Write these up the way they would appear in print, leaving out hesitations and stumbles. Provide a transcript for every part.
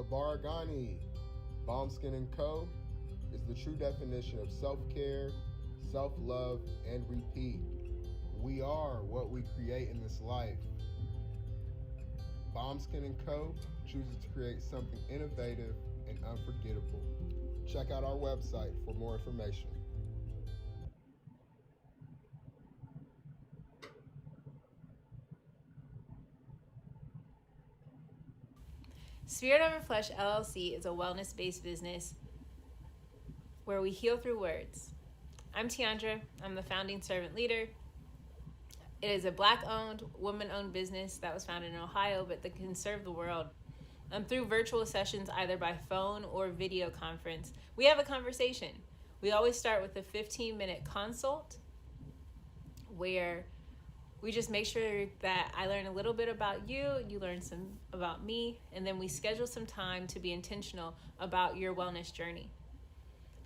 Baragani. Balm Skin & Co. is the true definition of self-care, self-love, and repeat. We are what we create in this life. Balm Skin & Co. chooses to create something innovative and unforgettable. Check out our website for more information. Spirit Over Flesh LLC is a wellness-based business where we heal through words. I'm Tiandra. I'm the founding servant leader. It is a Black-owned, woman-owned business that was founded in Ohio, but that can serve the world. Through virtual sessions, either by phone or video conference, we have a conversation. We always start with a 15-minute consult where we just make sure that I learn a little bit about you, you learn some about me, and then we schedule some time to be intentional about your wellness journey.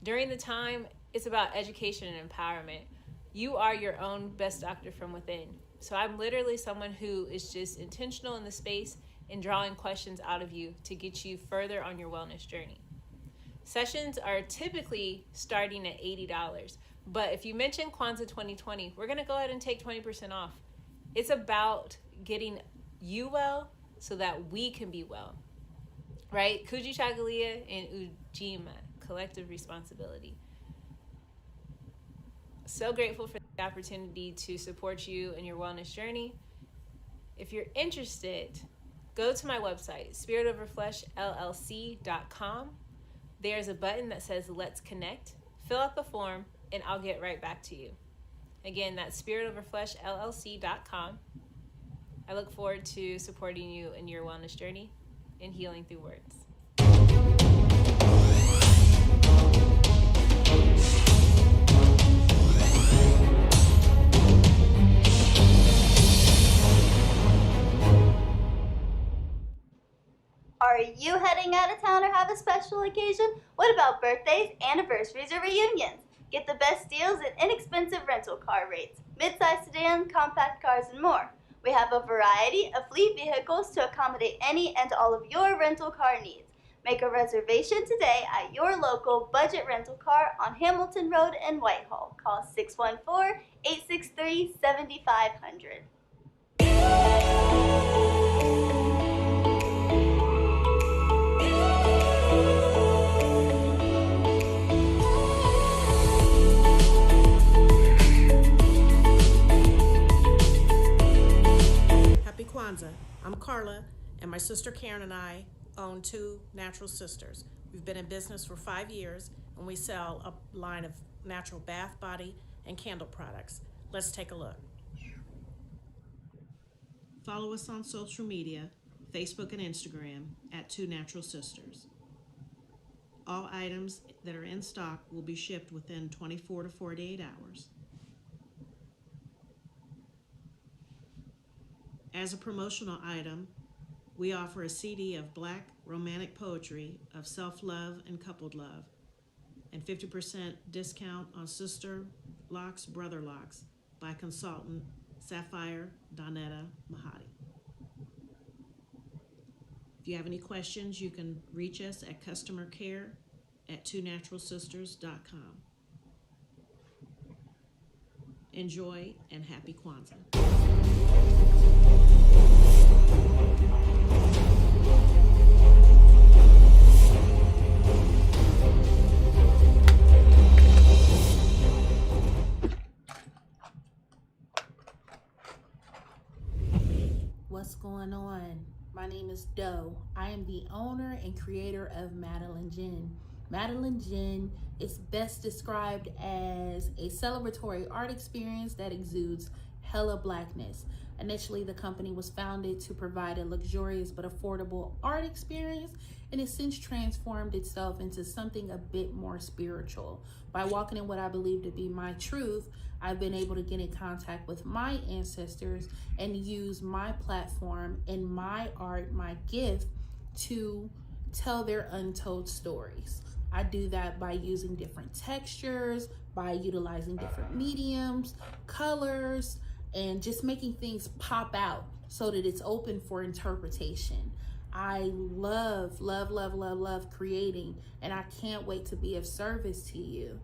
During the time, it's about education and empowerment. You are your own best doctor from within. So I'm literally someone who is just intentional in the space and drawing questions out of you to get you further on your wellness journey. Sessions are typically starting at $80, but if you mention Kwanzaa 2020, we're gonna go ahead and take 20% off. It's about getting you well so that we can be well, right? Kujichagulia and Ujima, collective responsibility. So grateful for the opportunity to support you in your wellness journey. If you're interested, go to my website, spiritoverfleshllc.com. There's a button that says Let's Connect. Fill out the form and I'll get right back to you. Again, that's spiritoverfleshllc.com. I look forward to supporting you in your wellness journey and healing through words. Are you heading out of town or have a special occasion? What about birthdays, anniversaries, or reunions? Get the best deals at inexpensive rental car rates, mid-size sedan, compact cars, and more. We have a variety of fleet vehicles to accommodate any and all of your rental car needs. Make a reservation today at your local budget rental car on Hamilton Road in Whitehall. Call 614-863-7500. Kwanzaa. I'm Carla, and my sister Karen and I own Two Natural Sisters. We've been in business for 5 years, and we sell a line of natural bath, body, and candle products. Let's take a look. Follow us on social media, Facebook and Instagram, at Two Natural Sisters. All items that are in stock will be shipped within 24 to 48 hours. As a promotional item, we offer a CD of Black romantic poetry of self-love and coupled love, and 50% discount on Sister Locks, Brother Locks by consultant Sapphire Donetta Mahadi. If you have any questions, you can reach us at customercare@twonaturalsisters.com. Enjoy and happy Kwanzaa. What's going on? My name is Doe. I am the owner and creator of Madeline Gin. Madeline Gin is best described as a celebratory art experience that exudes hella blackness. Initially, the company was founded to provide a luxurious but affordable art experience, and it's since transformed itself into something a bit more spiritual. By walking in what I believe to be my truth, I've been able to get in contact with my ancestors and use my platform and my art, my gift, to tell their untold stories. I do that by using different textures, by utilizing different mediums, colors, and just making things pop out so that it's open for interpretation. I love, love, love, love, love creating, and I can't wait to be of service to you.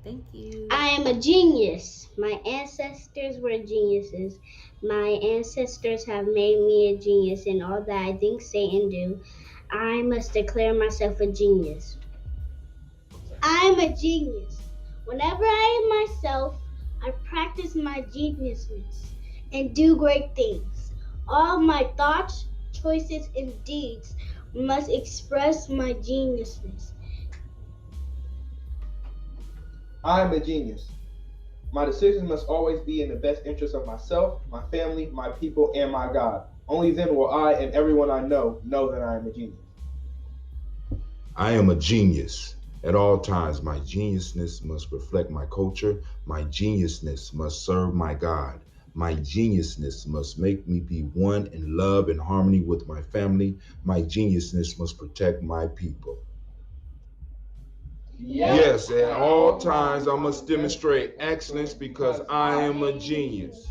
Thank you. I am a genius. My ancestors were geniuses. My ancestors have made me a genius in all that I think, say, and do. I must declare myself a genius. I am a genius. Whenever I am myself, I practice my geniusness and do great things. All my thoughts, choices, and deeds must express my geniusness. I am a genius. My decisions must always be in the best interest of myself, my family, my people, and my God. Only then will I and everyone I know that I am a genius. I am a genius. At all times, my geniusness must reflect my culture. My geniusness must serve my God. My geniusness must make me be one in love and harmony with my family. My geniusness must protect my people. Yes, at all times I must demonstrate excellence because I am a genius.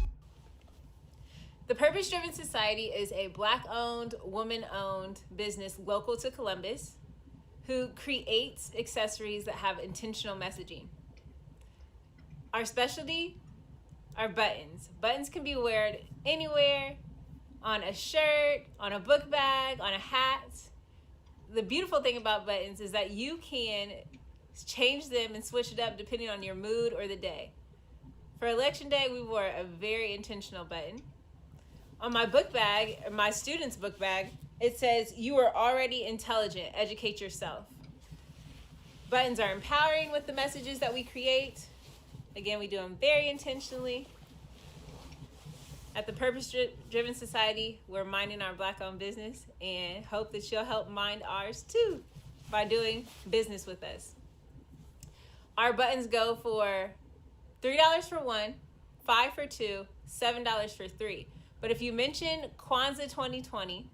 The Purpose Driven Society is a Black-owned, woman-owned business local to Columbus who creates accessories that have intentional messaging. Our specialty are buttons. Buttons can be worn anywhere, on a shirt, on a book bag, on a hat. The beautiful thing about buttons is that you can change them and switch it up depending on your mood or the day. For election day, we wore a very intentional button. On my book bag, my student's book bag, it says, "You are already intelligent, educate yourself." Buttons are empowering with the messages that we create. Again, we do them very intentionally. At the Purpose Driven Society, we're minding our Black-owned business and hope that you'll help mind ours too by doing business with us. Our buttons go for $3 for one, $5 for two, $7 for three. But if you mention Kwanzaa 2020,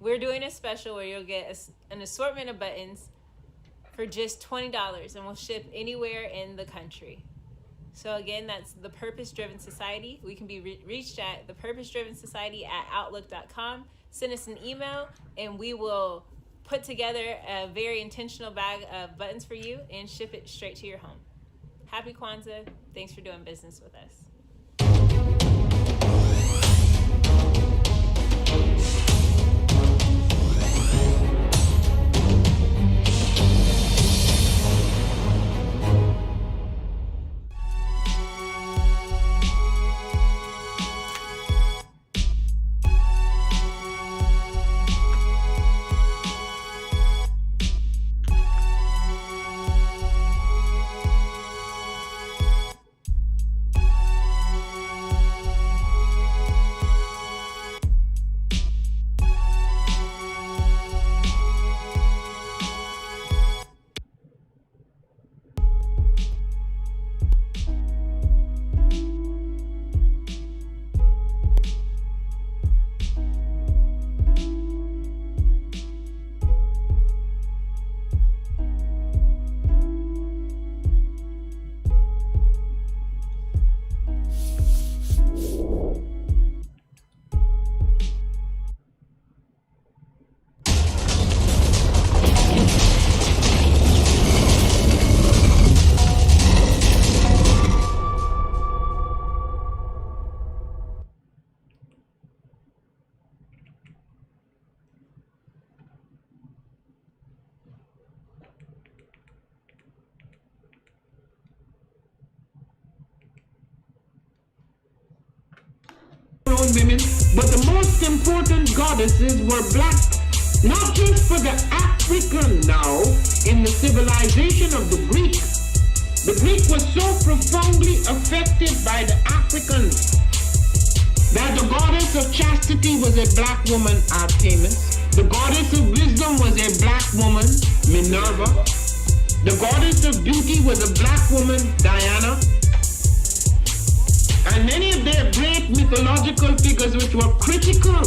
we're doing a special where you'll get an assortment of buttons for just $20, and we'll ship anywhere in the country. So again, that's the Purpose Driven Society. We can be reached at thepurposedrivensociety@outlook.com. Send us an email, and we will put together a very intentional bag of buttons for you and ship it straight to your home. Happy Kwanzaa. Thanks for doing business with us. Women, but the most important goddesses were black, not just for the African now in the civilization of the Greek. The Greek was so profoundly affected by the Africans that the goddess of chastity was a black woman, Artemis. The goddess of wisdom was a black woman, Minerva. The goddess of beauty was a black woman, Diana. And many of their great mythological figures which were critical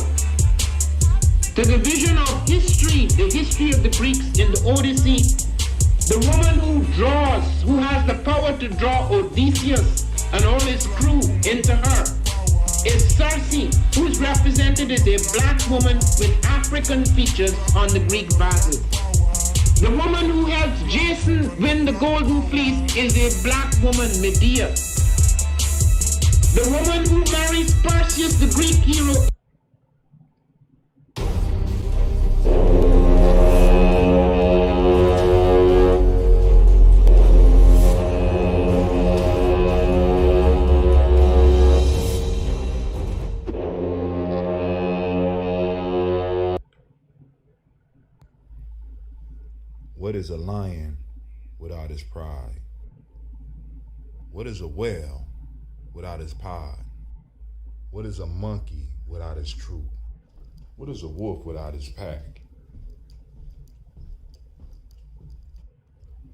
to the vision of history, the history of the Greeks in the Odyssey. The woman who draws, who has the power to draw Odysseus and all his crew into her, is Circe, who is represented represented is a black woman with African features on the Greek vases. The woman who helps Jason win the golden fleece is a black woman, Medea. The woman who marries Perseus, the Greek hero. What is a lion without his pride? What is a whale without his pod? What is a monkey without his troop? What is a wolf without his pack?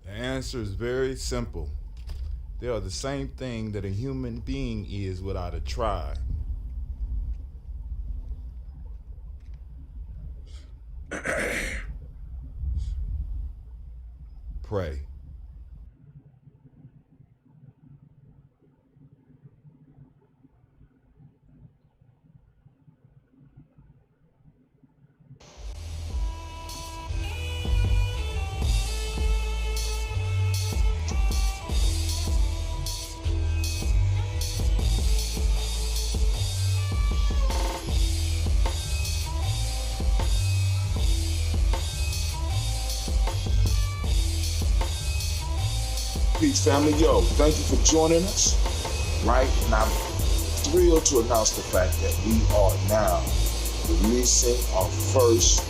The answer is very simple. They are the same thing that a human being is without a tribe. Pray. Peace, family. Yo, thank you for joining us. Right? And I'm thrilled to announce the fact that we are now releasing our first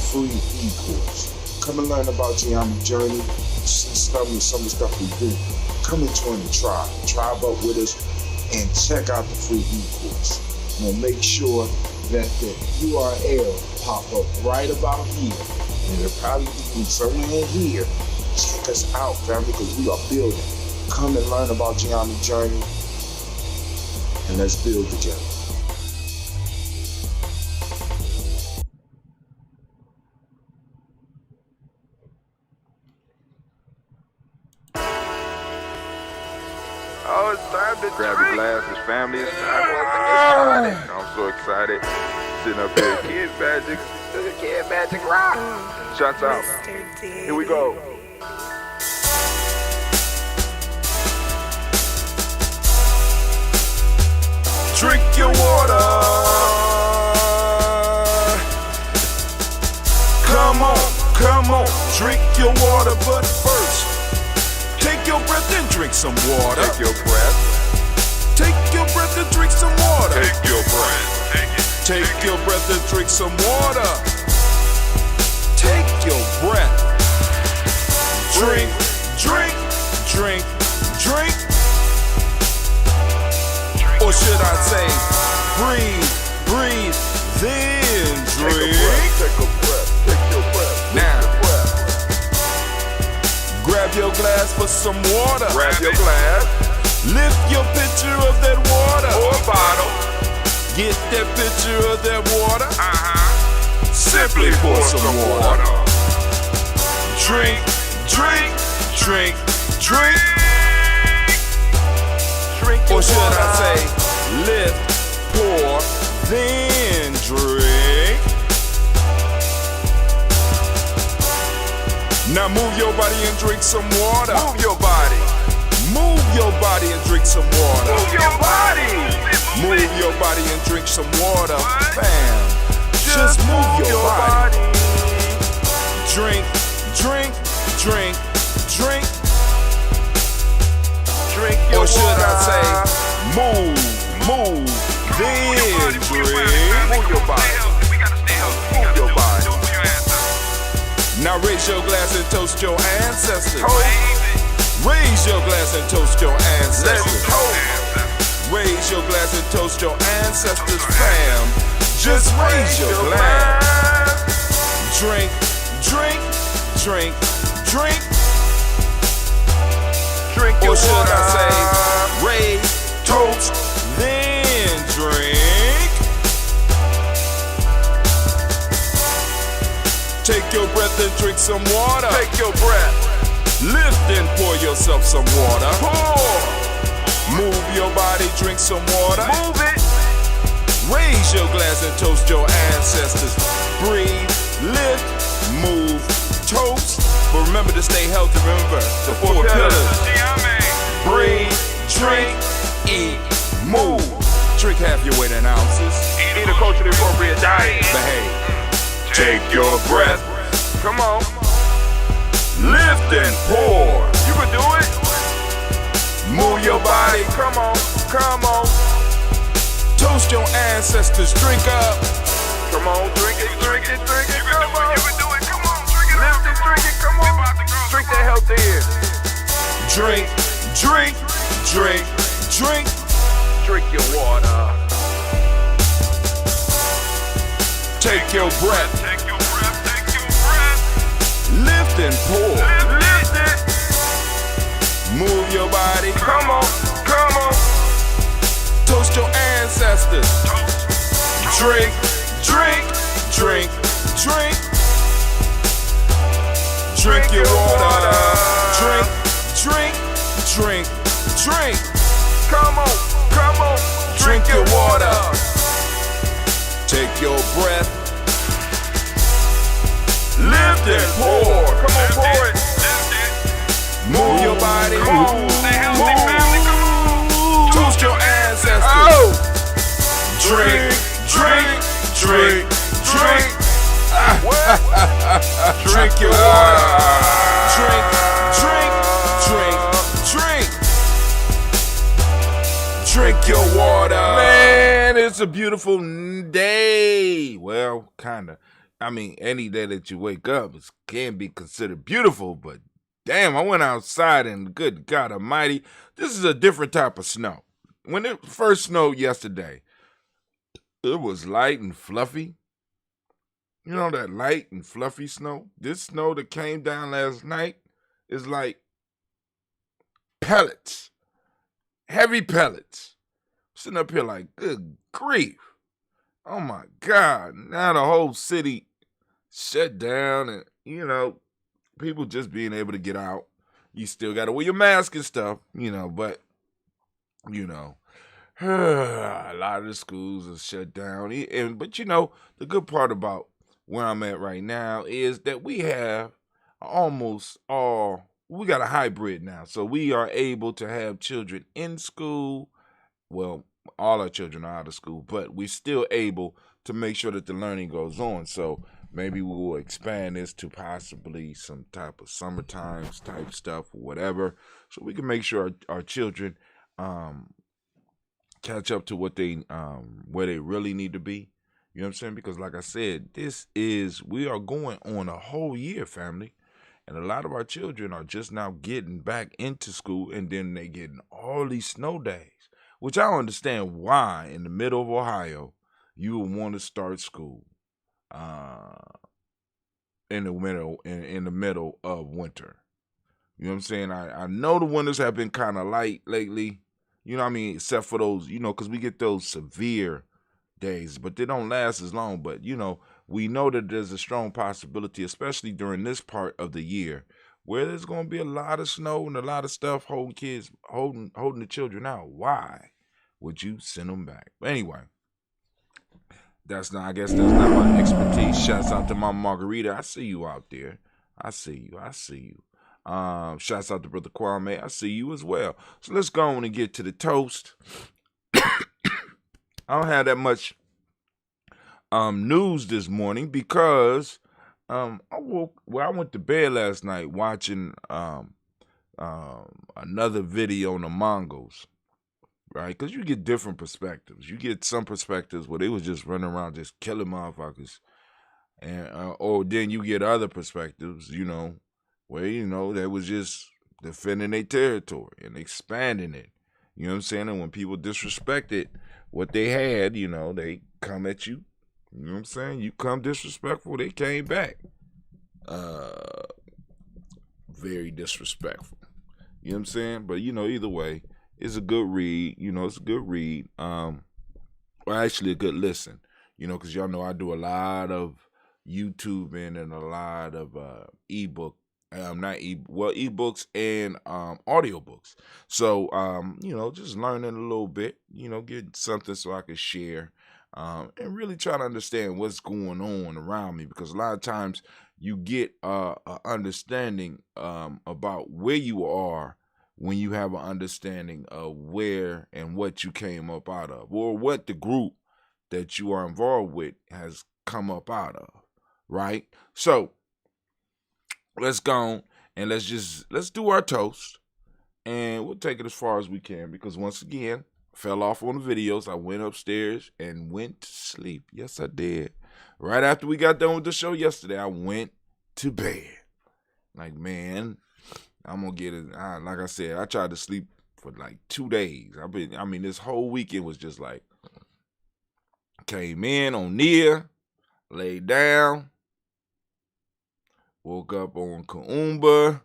free e-course. Come and learn about Geometry Journey, see some of the stuff we do. Come and join the tribe. Tribe up with us and check out the free e-course. We'll make sure that the URL pop up right about here. And it'll probably be somewhere in here. Check us out, family, because we are building. Come and learn about Geometry Journey, and let's build together. Oh, it's time to grab your glasses, family. It's time for us to get started. I'm so excited. Sitting up here, Kid Magic Rock. Shots out. Here we go. Drink your water. Come on, drink your water. But first, take your breath and drink some water. Take your breath. Take your breath and drink some water. Take your breath. Take your breath and drink some water. Take your breath. Drink. Or should I say, breathe, then drink. Take a breath. Now, grab your glass for some water. Grab your glass. Lift your pitcher of that water. Or bottle. Get that pitcher of that water. Simply pour some water. Drink. Or should I say, lift, pour, then drink. Now move your body and drink some water. Move your body and drink some water. Move your body and drink some water. Bam. Just move your body. Drink. Or should I say, move, then drink. Move your body. Now raise your glass and toast your ancestors. Raise your glass and toast your ancestors. Raise your glass and toast your ancestors, fam. Just raise your glass. Drink. Or should I say, raise, toast, then drink. Take your breath and drink some water. Take your breath. Lift and pour yourself some water. Pour. Move your body, drink some water. Move it. Raise your glass and toast your ancestors. Breathe, lift, move, toast. But remember to stay healthy. Remember the four pillars. Breathe, drink, eat, move. Drink half your weight in ounces. Eat a culturally appropriate diet. Behave. Take your breath. Come on. Lift and pour. You can do it. Move your body. Come on. Come on. Toast your ancestors. Drink up. Come on. Drink it, drink it, drink it. Come on. You can do it. Come on. Drink it. Lift it, drink it. Come on. Drink that healthy air. Drink, drink, drink, drink. Drink your water. Take your breath. Take your breath. Take your breath. Lift and pour. Lift it. Move your body. Come on. Come on. Toast your ancestors. Drink, drink, drink, drink. Drink your water. Drink, drink, drink, drink. Come on. Come on. Drink your water. Take your breath. Lift and pour. Come on, pour it. Move your body. Come on. Stay healthy, family. Come on. Toast your ancestors. Oh. Drink, drink, drink, drink. Drink your water. Drink, drink, drink, drink. Drink your water. Man, it's a beautiful day. Well, kinda. I mean, any day that you wake up can be considered beautiful, but damn, I went outside and good God Almighty, this is a different type of snow. When it first snowed yesterday, it was light and fluffy. You know that light and fluffy snow? This snow that came down last night is like pellets. Heavy pellets. Sitting up here like, good grief. Oh my God. Now the whole city shut down and, you know, people just being able to get out. You still got to wear your mask and stuff, you know, but, you know, a lot of the schools are shut down. But, you know, the good part about where I'm at right now is that we have we got a hybrid now. So we are able to have children in school. Well, all our children are out of school, but we're still able to make sure that the learning goes on. So maybe we will expand this to possibly some type of summertime type stuff or whatever, so we can make sure our children catch up to what they where they really need to be. You know what I'm saying? Because like I said, we are going on a whole year, family. And a lot of our children are just now getting back into school, and then they getting all these snow days, which I don't understand why in the middle of Ohio you would want to start school in the middle of winter. You know what I'm saying? I know the winters have been kind of light lately, you know what I mean, except for those, you know, because we get those severe days, but they don't last as long. But, you know, we know that there's a strong possibility, especially during this part of the year, where there's going to be a lot of snow and a lot of stuff holding the children out. Why would you send them back? But anyway, I guess that's not my expertise. Shouts out to my Margarita. I see you out there. I see you. Shouts out to Brother Kwame. I see you as well. So let's go on and get to the toast. I don't have that much news this morning because I went to bed last night watching another video on the Mongols, right? Because you get different perspectives. You get some perspectives where they was just running around just killing motherfuckers, and or then you get other perspectives, you know, where, you know, they was just defending their territory and expanding it. You know what I'm saying? And when people disrespected what they had, you know, they come at you. You know what I'm saying? You come disrespectful, they came back. Very disrespectful. You know what I'm saying? But, you know, either way, it's a good read. You know, it's a good read. Well, actually a good listen. You know, because y'all know I do a lot of YouTubing and a lot of ebooks and audiobooks. So, you know, just learning a little bit, you know, get something so I can share and really try to understand what's going on around me, because a lot of times you get a understanding about where you are when you have an understanding of where and what you came up out of, or what the group that you are involved with has come up out of, right? So let's go on and let's do our toast, and we'll take it as far as we can, because once again, fell off on the videos. I went upstairs and went to sleep. Yes, I did. Right after we got done with the show yesterday, I went to bed. Like, man, I'm gonna get it. Like I said, I tried to sleep for like 2 days. This whole weekend was just like, came in on Nia, laid down, woke up on Kaumba,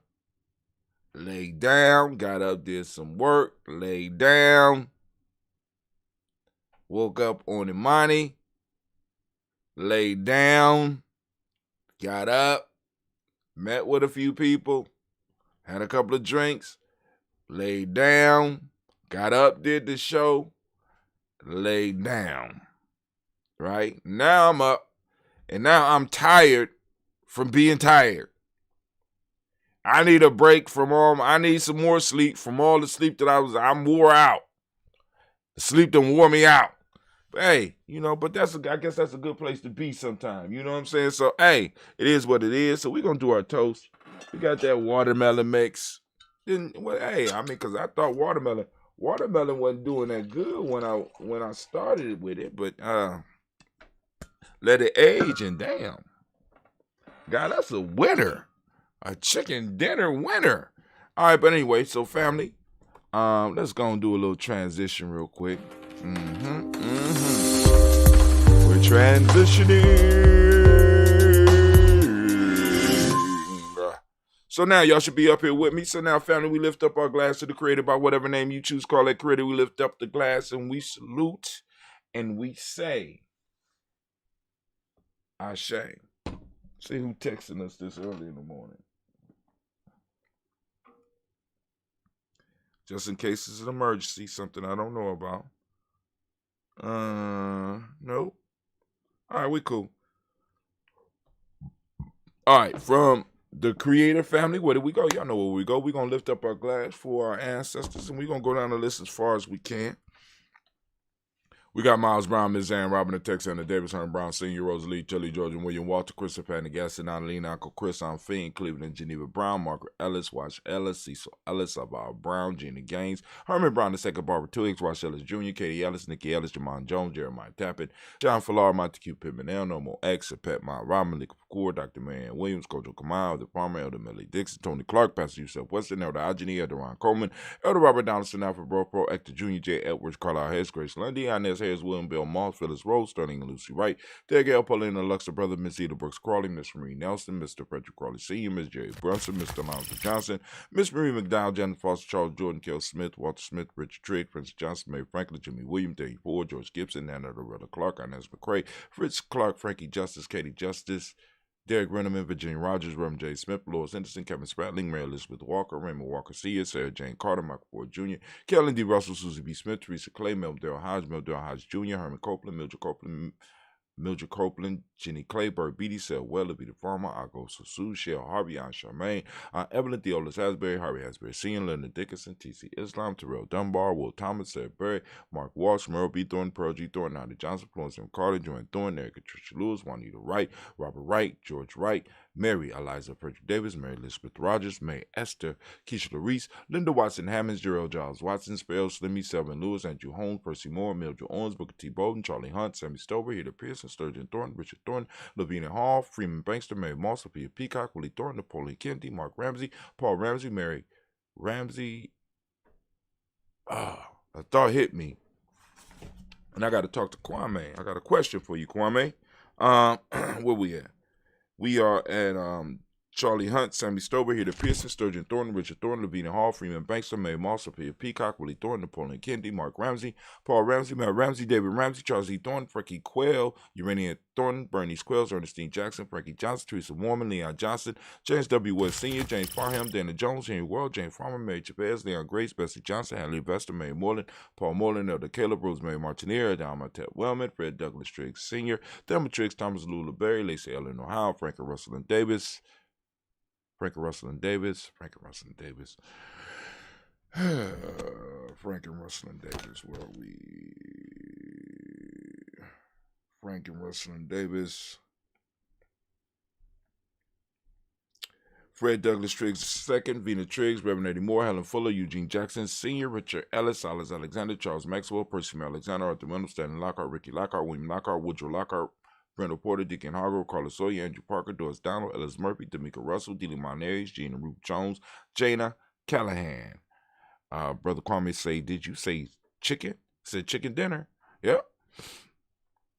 laid down, got up, did some work, laid down, woke up on Imani, laid down, got up, met with a few people, had a couple of drinks, laid down, got up, did the show, laid down. Right? Now I'm up, and now I'm tired from being tired. I need a break I need some more sleep from all the sleep that I'm wore out. The sleep done wore me out. But hey, but I guess that's a good place to be sometime. You know what I'm saying? So, hey, it is what it is. So we're going to do our toast. We got that watermelon mix. Because I thought watermelon wasn't doing that good when I started with it, but let it age, and damn, God, that's a winner, a chicken dinner winner. All right, but anyway, so family, let's go and do a little transition real quick. We're transitioning. So now y'all should be up here with me. So now, family, we lift up our glass to the Creator by whatever name you choose. Call that Creator. We lift up the glass and we salute and we say, Ashe. See who texting us this early in the morning. Just in case it's an emergency, something I don't know about. Nope. All right, we cool. All right, from the Creator family, where do we go? Y'all know where we go. We're going to lift up our glass for our ancestors, and we're going to go down the list as far as we can. We got Miles Brown, Ms. Ann, Robin, the Texan, Davis, Herman Brown, Sr., Rosalie, Chili, George, and William, Walter, Christopher, Patton, Gaston, Annalena, Uncle Chris, Aunt Fiend, Cleveland, Geneva Brown, Margaret Ellis, Wash Ellis, Cecil Ellis, Alvaro Brown, Gina Gaines, Herman Brown, the second, Barbara Twiggs, Wash Ellis Jr., Katie Ellis, Nikki Ellis, Jamon Jones, Jeremiah Tappet, John Fallar, Montague Pittman, No More X, Pet Mount Robin, Lee Kapoor, Dr. Marianne Williams, Kojo Kamal, the Farmer, Elder Millie Dixon, Tony Clark, Pastor Yusef Weston, Elder Ajani, Elder Ron Coleman, Elder Robert Donaldson, Alfred Bro, Pro, Hector Jr., J. Edwards, Carlisle Hayes, Grace Lundy, Inez Hayes, William Bill Moss, Phyllis Rose, Sterling and Lucy Wright, Ted Gale, Paulina Luxor, Brother, Miss Eda Brooks Crawley, Miss Marie Nelson, Mr. Frederick Crawley Sr., Miss Jerry Brunson, Mr. Alonzo Johnson, Miss Marie McDowell, Janet Foster, Charles Jordan, Kel Smith, Walter Smith, Richard Trigg, Prince Johnson, Mary Franklin, Jimmy Williams, Daniel Ford, George Gibson, Nana Loretta Clark, Inez McCrae, Fritz Clark, Frankie Justice, Katie Justice, Derek Renneman, Virginia Rogers, Reverend J. Smith, Lois Henderson, Kevin Spratling, Mary Elizabeth Walker, Raymond Walker Sr., Sarah Jane Carter, Michael Ford Jr., Kellen D. Russell, Susie B. Smith, Teresa Clay, Mel Hodge Jr., Herman Copeland, Mildred Copeland, Jenny Clay, Burt Beatty, Sel Weller, Be the Farmer, Argo Sue, Shell Harvey, Aunt Charmaine, Evelyn Theolis Asbury, Harvey Asbury Sr., Leonard Dickinson, T.C. Islam, Terrell Dunbar, Will Thomas, Sarah Berry, Mark Walsh, Merle B. Thornton, Pearl G. Thornton, Nada Johnson, Florence M. Carter, Joanne Thornton, Erica Tricia Lewis, Juanita Wright, Robert Wright, George Wright, Mary Eliza Frederick Davis, Mary Elizabeth Rogers, May Esther, Keisha Larice, Linda Watson Hammonds, Gerald Giles Watson, Spell, Slimmy, Selvin Lewis, Andrew Holmes, Percy Moore, Mildred Owens, Booker T. Bolden, Charlie Hunt, Sammy Stover, Heather Pearson, Sturgeon Thornton, Richard Thornton, Lavina Hall, Freeman Bankster, Mary Moss, Sophia Peacock, Willie Thornton, Napoleon Kennedy, Mark Ramsey, Paul Ramsey, Mary Ramsey. A thought hit me. And I got to talk to Kwame. I got a question for you, Kwame. Where we at? We are at Charlie Hunt, Sammy Stover, Heater Pearson, Sturgeon Thornton, Richard Thornton, Lavina Hall, Freeman Bankster, Mary Moss, Sophia Peacock, Willie Thornton, Napoleon Kennedy, Mark Ramsey, Paul Ramsey, Matt Ramsey, David Ramsey, Charles E. Thornton, Frankie Quayle, Urania Thornton, Bernie Squells, Ernestine Jackson, Frankie Johnson, Teresa Warman, Leon Johnson, James W. West Sr., James Parham, Dana Jones, Henry World, James Farmer, Mary Chavez, Leon Grace, Bessie Johnson, Hadley Vester, Mary Moreland, Paul Moreland, Elder Caleb, Rosemary Martinier, Adam Martette Wellman, Fred Douglas Triggs Sr., Thelma Triggs, Thomas Lula Berry, Lacey Ellen Ohio, Frank Russell and Davis, Frank and Russell and Davis, where are we? Frank and Russell and Davis. Fred Douglas Triggs II, Vina Triggs, Reverend Eddie Moore, Helen Fuller, Eugene Jackson Sr., Richard Ellis, Silas Alexander, Charles Maxwell, Percy Alexander, Arthur Reynolds, Stanley Lockhart, Ricky Lockhart, William Lockhart, Woodrow Lockhart, Brenda Porter, Deacon Hargrove, Carlos Sawyer, Andrew Parker, Doris Donald, Ellis Murphy, D'Amica Russell, Dealey Monares, Gina Ruth Jones, Jana Callahan. Brother Kwame say, did you say chicken? Said chicken dinner. Yep.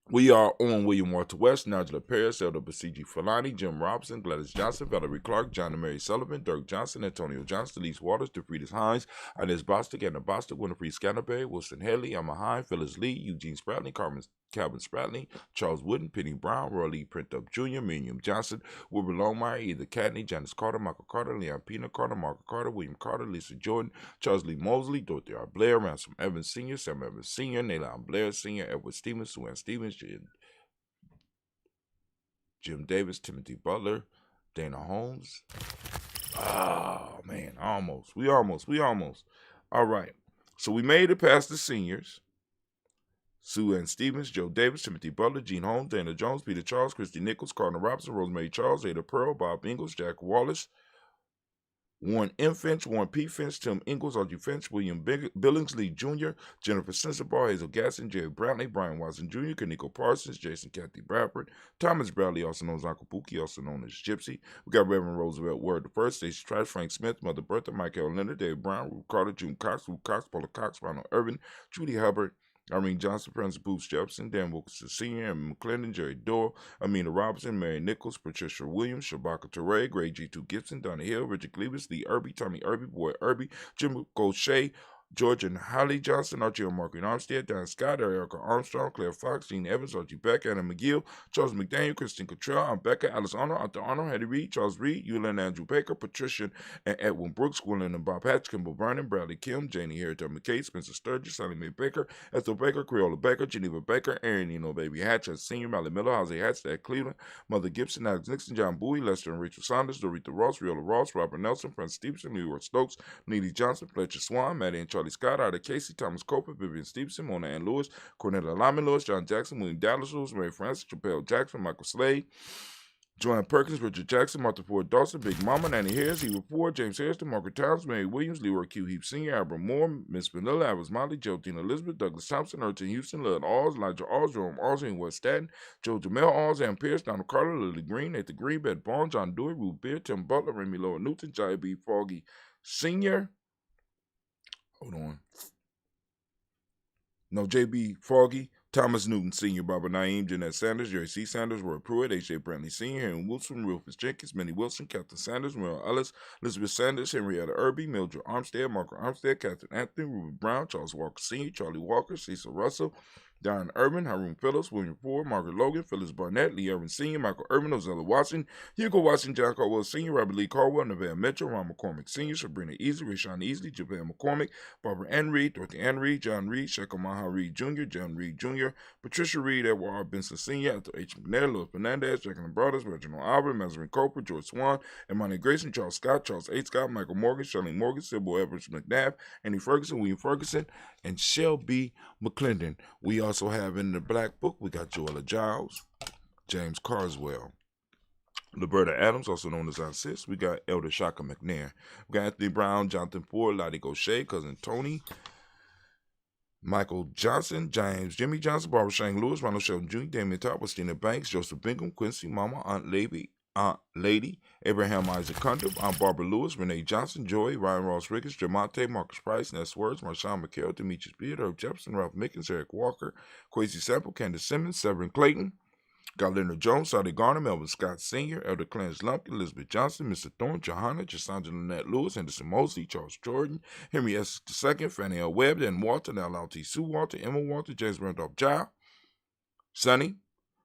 We are on William Walter West, Nigel Paris, Elder Basiji Falani, Jim Robinson, Gladys Johnson, Valerie Clark, John and Mary Sullivan, Dirk Johnson, Antonio Johnson, Elise Waters, DeFridas Hines, Inez Bostic, Anna Bostic, Winifred Scanterberry, Wilson Headley, Emma Hine, Phyllis Lee, Eugene Spratley, Calvin Spratley, Charles Wooden, Penny Brown, Roy Lee Printup Jr., Miriam Johnson, Wilbur Longmire, Either Cadney, Janice Carter, Michael Carter, Leon Pina Carter, Margaret Carter, William Carter, Lisa Jordan, Charles Lee Mosley, Dorothy R. Blair, Ransom Evans Sr., Sam Evans Sr., Nayland Blair Sr., Edward Stevens, Sue Ann Stevens, Jim Davis, Timothy Butler, Dana Holmes. Oh, man, almost. We almost. All right. So we made it past the seniors. Sue Ann Stevens, Joe Davis, Timothy Butler, Gene Holmes, Dana Jones, Peter Charles, Christy Nichols, Cardinal Robinson, Rosemary Charles, Ada Pearl, Bob Ingalls, Jack Wallace, Warren M. Finch, Warren P. Finch, Tim Ingalls, Archie Finch, William Billingsley Jr., Jennifer Sensabaugh, Hazel Gasson, Jerry Brantley, Brian Watson Jr., Kaniko Parsons, Jason Kathy Bradford, Thomas Bradley, also known as Uncle Pookie, also known as Gypsy. We got Reverend Roosevelt Word the First, Stacey Trash, Frank Smith, Mother Bertha, Michael Leonard, Dave Brown, Ruth Carter, June Cox, Ruth Cox, Paula Cox, Ronald Irvin, Judy Hubbard, Irene Johnson, Francis Booth Jefferson, Dan Wilkinson Sr., Emma McClendon, Jerry Doyle, Amina Robinson, Mary Nichols, Patricia Williams, Shabaka Teray, Gray G2 Gibson, Donna Hill, Richard Cleavis, Lee Irby, Tommy Irby, Boy Irby, Jim Gaucher, George and Holly Johnson, Archie Margaret Armstead, Dan Scott, Erica Armstrong, Claire Fox, Gene Evans, Archie Beck, Anna McGill, Charles McDaniel, Kristen Cottrell, Aunt Becca, Alice Arnold, Arthur Arnold, Hattie Reed, Charles Reed, Eulyn Andrew Baker, Patricia and Edwin Brooks, Gwendolyn and Bob Hatch, Kimball Vernon, Bradley Kim, Janie Harriet McKay, Spencer Sturgis, Sally Mae Baker, Ethel Baker, Creola Baker, Geneva Baker, Aaron Baby Hatch, Senior, Mally Miller, Jose Hatch, Dad Cleveland, Mother Gibson, Alex Nixon, John Bowie, Lester and Rachel Saunders, Dorita Ross, Riola Ross, Robert Nelson, Francis Stevenson, Leroy Stokes, Neely Johnson, Fletcher Swan, Maddie and Charlie Scott, Ida Casey, Thomas Coper, Vivian Stevenson, Mona Ann Lewis, Cornetta Lyman Lewis, John Jackson, William Dallas Lewis, Mary Francis, Chappelle Jackson, Michael Slade, Joanne Perkins, Richard Jackson, Martha Ford Dawson, Big Mama, Nanny Harris, Eva Ford, James Harrison, Margaret Towns, Mary Williams, Leroy Q. Heap Sr., Abram Moore, Miss Vanilla, Alice Molly, Geraldine Elizabeth, Douglas Thompson, Erton Houston, Lud Alls, Elijah Alls, Jerome Alls, and West Staten, Joe Jamel Alls, Ann Pierce, Donald Carter, Lily Green, Nathan Green, Beth Barnes, John Dewey, Ruth Beard, Tim Butler, Remy Lower Newton, Jai B. Foggy Sr. Hold on. No, J.B. Foggy, Thomas Newton Sr., Barbara Naeem, Jeanette Sanders, Jerry C. Sanders, Roy Pruitt, H.J. Brantley Sr., Henry Wilson, Rufus Jenkins, Minnie Wilson, Captain Sanders, Merle Ellis, Elizabeth Sanders, Henrietta Irby, Mildred Armstead, Margaret Armstead, Catherine Anthony, Ruben Brown, Charles Walker Sr., Charlie Walker, Cecil Russell, Don Urban, Haroon Phillips, William Ford, Margaret Logan, Phyllis Barnett, Lee Irvin Sr., Michael Urban, Ozella Watson, Hugo Watson, John Caldwell Sr., Robert Lee Caldwell, Nevada Mitchell, Ron McCormick Sr., Sabrina Easley, Rashawn Easley, Japan McCormick, Barbara Ann Reed, Dorothy Ann Reed, John Reed, Shekel Maha Reed Jr., John Reed Jr., Patricia Reed, Edward R. Benson Sr., Arthur H. McNair, Louis Fernandez, Jacqueline Brothers, Reginald Albert, Mazarin Cooper, George Swan, Imani Grayson, Charles Scott, Charles H. Scott, Michael Morgan, Shirley Morgan, Sybil Evers McNabb, Annie Ferguson, William Ferguson, and Shelby McClendon. We also have in the Black Book, we got Joella Giles, James Carswell, Liberta Adams, also known as our sis. We got Elder Shaka McNair. We got Anthony Brown, Jonathan Ford, Lottie Gaucher, Cousin Tony, Michael Johnson, James Jimmy Johnson, Barbara Shane Lewis, Ronald Sheldon Jr., Damian Top, Christina Banks, Joseph Bingham, Quincy Mama, Aunt Lady, Abraham Isaac Cundiff, Aunt Barbara Lewis, Renee Johnson, Joy, Ryan Ross Ricketts, Jamonte, Marcus Price, Ness Words, Marshawn McHale, Demetrius Beard, Herb Jefferson, Ralph Mickens, Eric Walker, Quasi Sample, Candace Simmons, Severin Clayton, Got Leonard Jones, Sadi Garner, Melvin Scott Sr., Elder Clarence Lumpkin, Elizabeth Johnson, Mr. Thorne, Johanna, Jasandra Lynette Lewis, Henderson Mosley, Charles Jordan, Henry S. II, Fannie L. Webb, Dan Walter, L. T. Sue Walter, Emma Walter, James Randolph Giles, Sonny,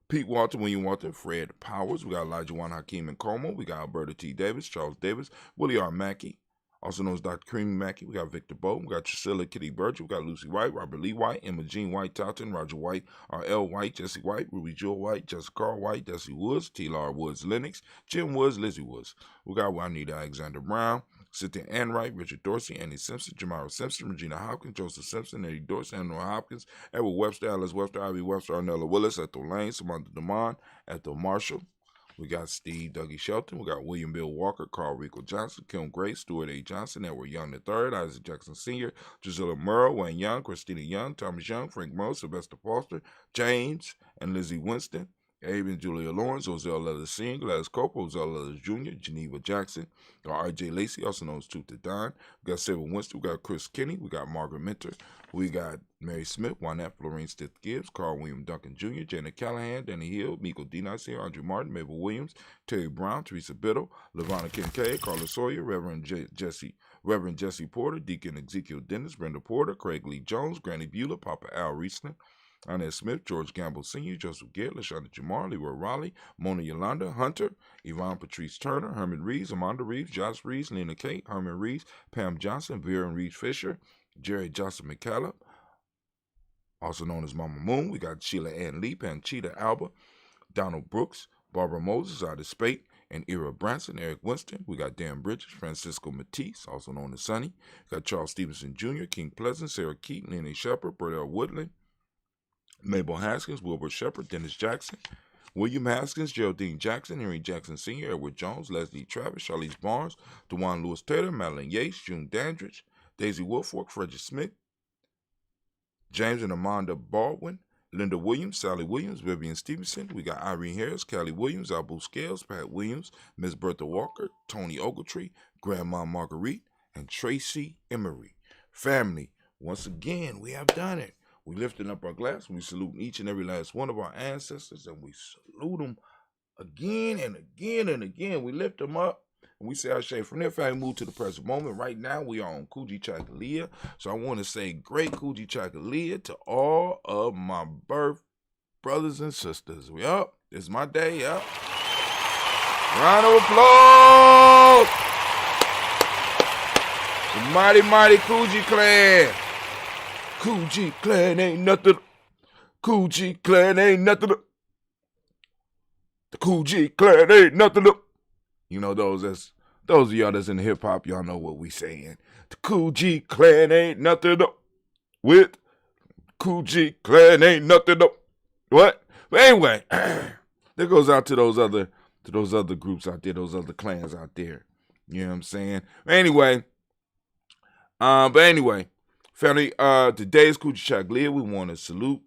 Pete Walter, William Walter, Fred Powers. We got Elijah Juan Hakeem and Como. We got Alberta T. Davis, Charles Davis, Willie R. Mackey, also known as Dr. Creamy Mackey. We got Victor Bowe. We got Priscilla Kitty Burge. We got Lucy White, Robert Lee White, Emma Jean White Talton, Roger White, R.L. White, Jesse White, Ruby Jewel White, Jessica Carl White, Desi Woods, T.L.R. Woods Lennox, Jim Woods, Lizzie Woods. We got Juanita Alexander Brown, Cynthia Anwright, Richard Dorsey, Andy Simpson, Jamara Simpson, Regina Hopkins, Joseph Simpson, Eddie Dorsey, Andrew Hopkins, Edward Webster, Alice Webster, Ivy Webster, Arnella Willis, Ethel Lane, Samantha DeMond, Ethel Marshall. We got Steve Dougie Shelton. We got William Bill Walker, Carl Rico Johnson, Kim Gray, Stuart A. Johnson, Edward Young III, Isaac Jackson Sr., Gisela Murrow, Wayne Young, Christina Young, Thomas Young, Frank Moe, Sylvester Foster, James and Lizzie Winston, Abe and Julia Lawrence, Ozell Leathers Sr., Gladys Cope, Ozell Leathers Jr., Geneva Jackson, R.J. Lacey, also known as Tooth to Don. We got Sarah Winston. We got Chris Kinney. We got Margaret Minter. We got Mary Smith, Juanette Florine Stith Gibbs, Carl William Duncan Jr., Janet Callahan, Danny Hill, Miko D. Nice, Andrew Martin, Mabel Williams, Terry Brown, Teresa Biddle, LaVonna Kincaid, Carla Sawyer, Reverend Jesse Porter, Deacon Ezekiel Dennis, Brenda Porter, Craig Lee Jones, Granny Beulah, Papa Al Riesling, Inez Smith, George Gamble Sr., Joseph Garrett, LaShonda Jamar, Leroy Raleigh, Mona Yolanda, Hunter, Yvonne Patrice Turner, Herman Reeves, Amanda Reeves, Josh Reeves, Lena Kate, Herman Reeves, Pam Johnson, Vera and Reeves Fisher, Jerry Johnson McCallum, also known as Mama Moon. We got Sheila Ann Lee, Panchita Alba, Donald Brooks, Barbara Moses, Ida Spate, and Ira Branson, Eric Winston. We got Dan Bridges, Francisco Matisse, also known as Sonny. We got Charles Stevenson Jr., King Pleasant, Sarah Keaton, Lenny Shepard, Burdell Woodland, Mabel Haskins, Wilbur Shepard, Dennis Jackson, William Haskins, Geraldine Jackson, Henry Jackson Sr., Edward Jones, Leslie Travis, Charlize Barnes, DeJuan Lewis Taylor, Madeline Yates, June Dandridge, Daisy Woolfolk, Frederick Smith, James and Amanda Baldwin, Linda Williams, Sally Williams, Vivian Stevenson. We got Irene Harris, Callie Williams, Abu Scales, Pat Williams, Miss Bertha Walker, Tony Ogletree, Grandma Marguerite, and Tracy Emery. Family, once again, we have done it. We lifting up our glass. We salute each and every last one of our ancestors, and we salute them again and again and again. We lift them up, and we say our shame. From there, family, move to the present moment. Right now, we are on Kujichagulia. So I want to say great Kujichagulia to all of my birth brothers and sisters. We up. It's my day. Up. Round of applause. The mighty, mighty Kuji clan. Kuji clan ain't nothing. Kuji clan ain't nothing. The Kuji clan ain't nothing. You know those of y'all that's in hip hop, y'all know what we saying. The Kuji clan ain't nothing. With Kuji clan ain't nothing. What? But anyway, that goes out to those other groups out there, those other clans out there. You know what I'm saying? Anyway, family, today is Kujichagulia. We want to salute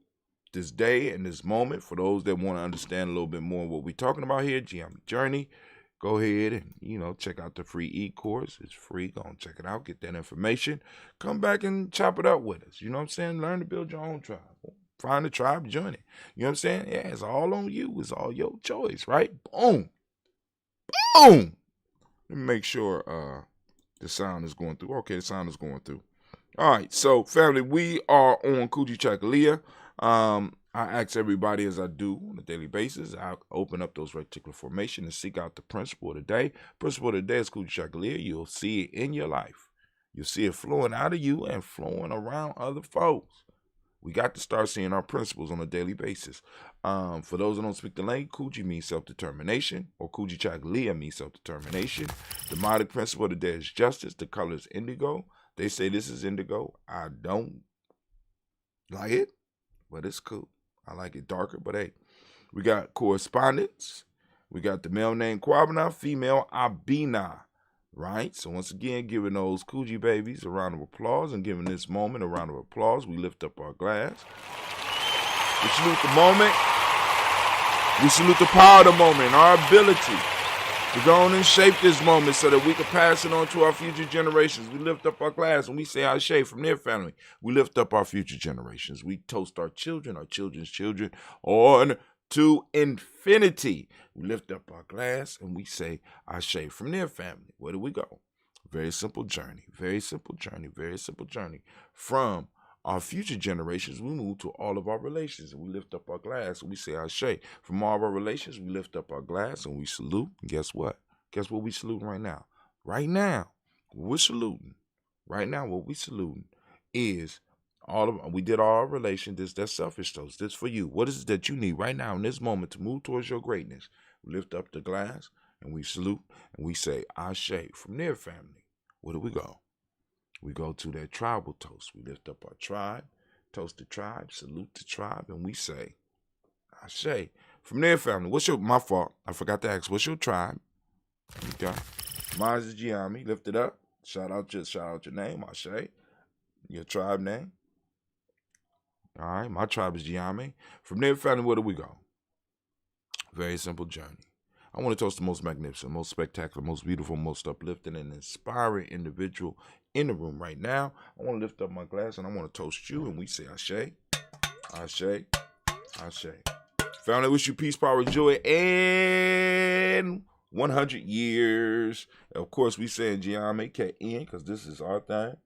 this day and this moment for those that want to understand a little bit more what we're talking about here, Geometry Journey. Go ahead and, check out the free e-course. It's free. Go and check it out. Get that information. Come back and chop it up with us. You know what I'm saying? Learn to build your own tribe. Find a tribe, join it. You know what I'm saying? Yeah, it's all on you. It's all your choice, right? Boom. Boom. Let me make sure the sound is going through. Okay, the sound is going through. All right, so family, we are on Kujichagulia. I ask everybody, as I do on a daily basis, I open up those reticular formation and seek out the principle of the day. Principle of the day is Kujichagulia. You'll see it in your life. You'll see it flowing out of you and flowing around other folks. We got to start seeing our principles on a daily basis. For those who don't speak the language, Kuji means self-determination, or Kujichagulia means self-determination. The modern principle of the day is justice. The color is indigo. They say this is indigo. I don't like it, but it's cool. I like it darker, but hey. We got correspondence. We got the male name Kwabena, female Abina. Right? So once again, giving those Kuji babies a round of applause and giving this moment a round of applause. We lift up our glass. We salute the moment. We salute the power of the moment, our ability to go on and shape this moment so that we can pass it on to our future generations. We lift up our glass and we say our shade from their family. We lift up our future generations. We toast our children's children on to infinity. We lift up our glass and we say, Ashe. From there, family, where do we go? Very simple journey, very simple journey, very simple journey. From our future generations, we move to all of our relations and we lift up our glass and we say Ashe. From all of our relations, we lift up our glass and we salute. And guess what? Guess what we saluting right now? Right now, we're saluting. Right now, what we saluting is we did all our relations. That's selfish toast. This for you. What is it that you need right now in this moment to move towards your greatness? We lift up the glass and we salute and we say Ashe. From there, family, where do we go? We go to that tribal toast. We lift up our tribe, toast the tribe, salute the tribe, and we say Ashe. From there, family, my fault. I forgot to ask, what's your tribe? Okay. Mine is Giami. Lift it up. Shout out your name, Ashe. Your tribe name. All right, my tribe is Giami. From there, family, where do we go? Very simple journey. I want to toast the most magnificent, most spectacular, most beautiful, most uplifting, and inspiring individual in the room right now. I want to lift up my glass and I want to toast you, and we say Ashe, Ashe, Ashe. Family, wish you peace, power, joy, and 100 years. Of course, we saying Giami K-N because this is our thing.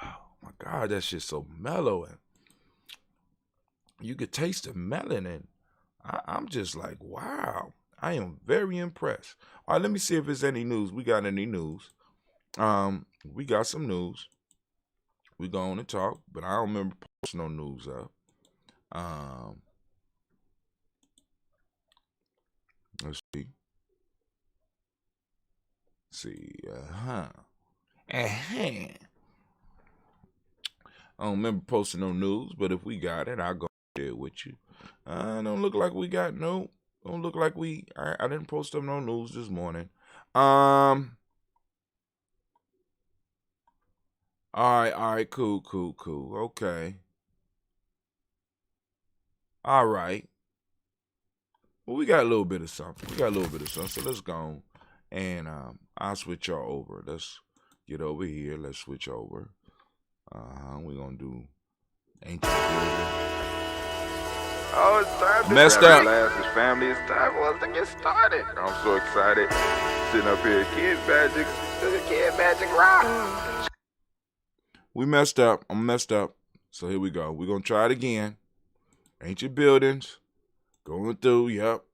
Oh my God, that shit's so mellow, and you could taste the melon, and I'm just like, wow. I am very impressed. All right, let me see if there's any news. We got any news? We got some news. We go on and talk, but I don't remember posting no news up. Let's see. I don't remember posting no news, but if we got it, I'll go share it with you. Don't look like we got no. Don't look like I didn't post up no news this morning. All right, cool. Okay. All right. Well, we got a little bit of something. So let's go and I'll switch y'all over. Let's get over here. Let's switch over. We're gonna do ancient building. Oh, it's time to messed up. This family. It's time for us to get started. I'm so excited. Sitting up here, Kid Magic Rock. We messed up. I'm messed up. So here we go. We're gonna try it again. Ancient buildings. Going through. Yep.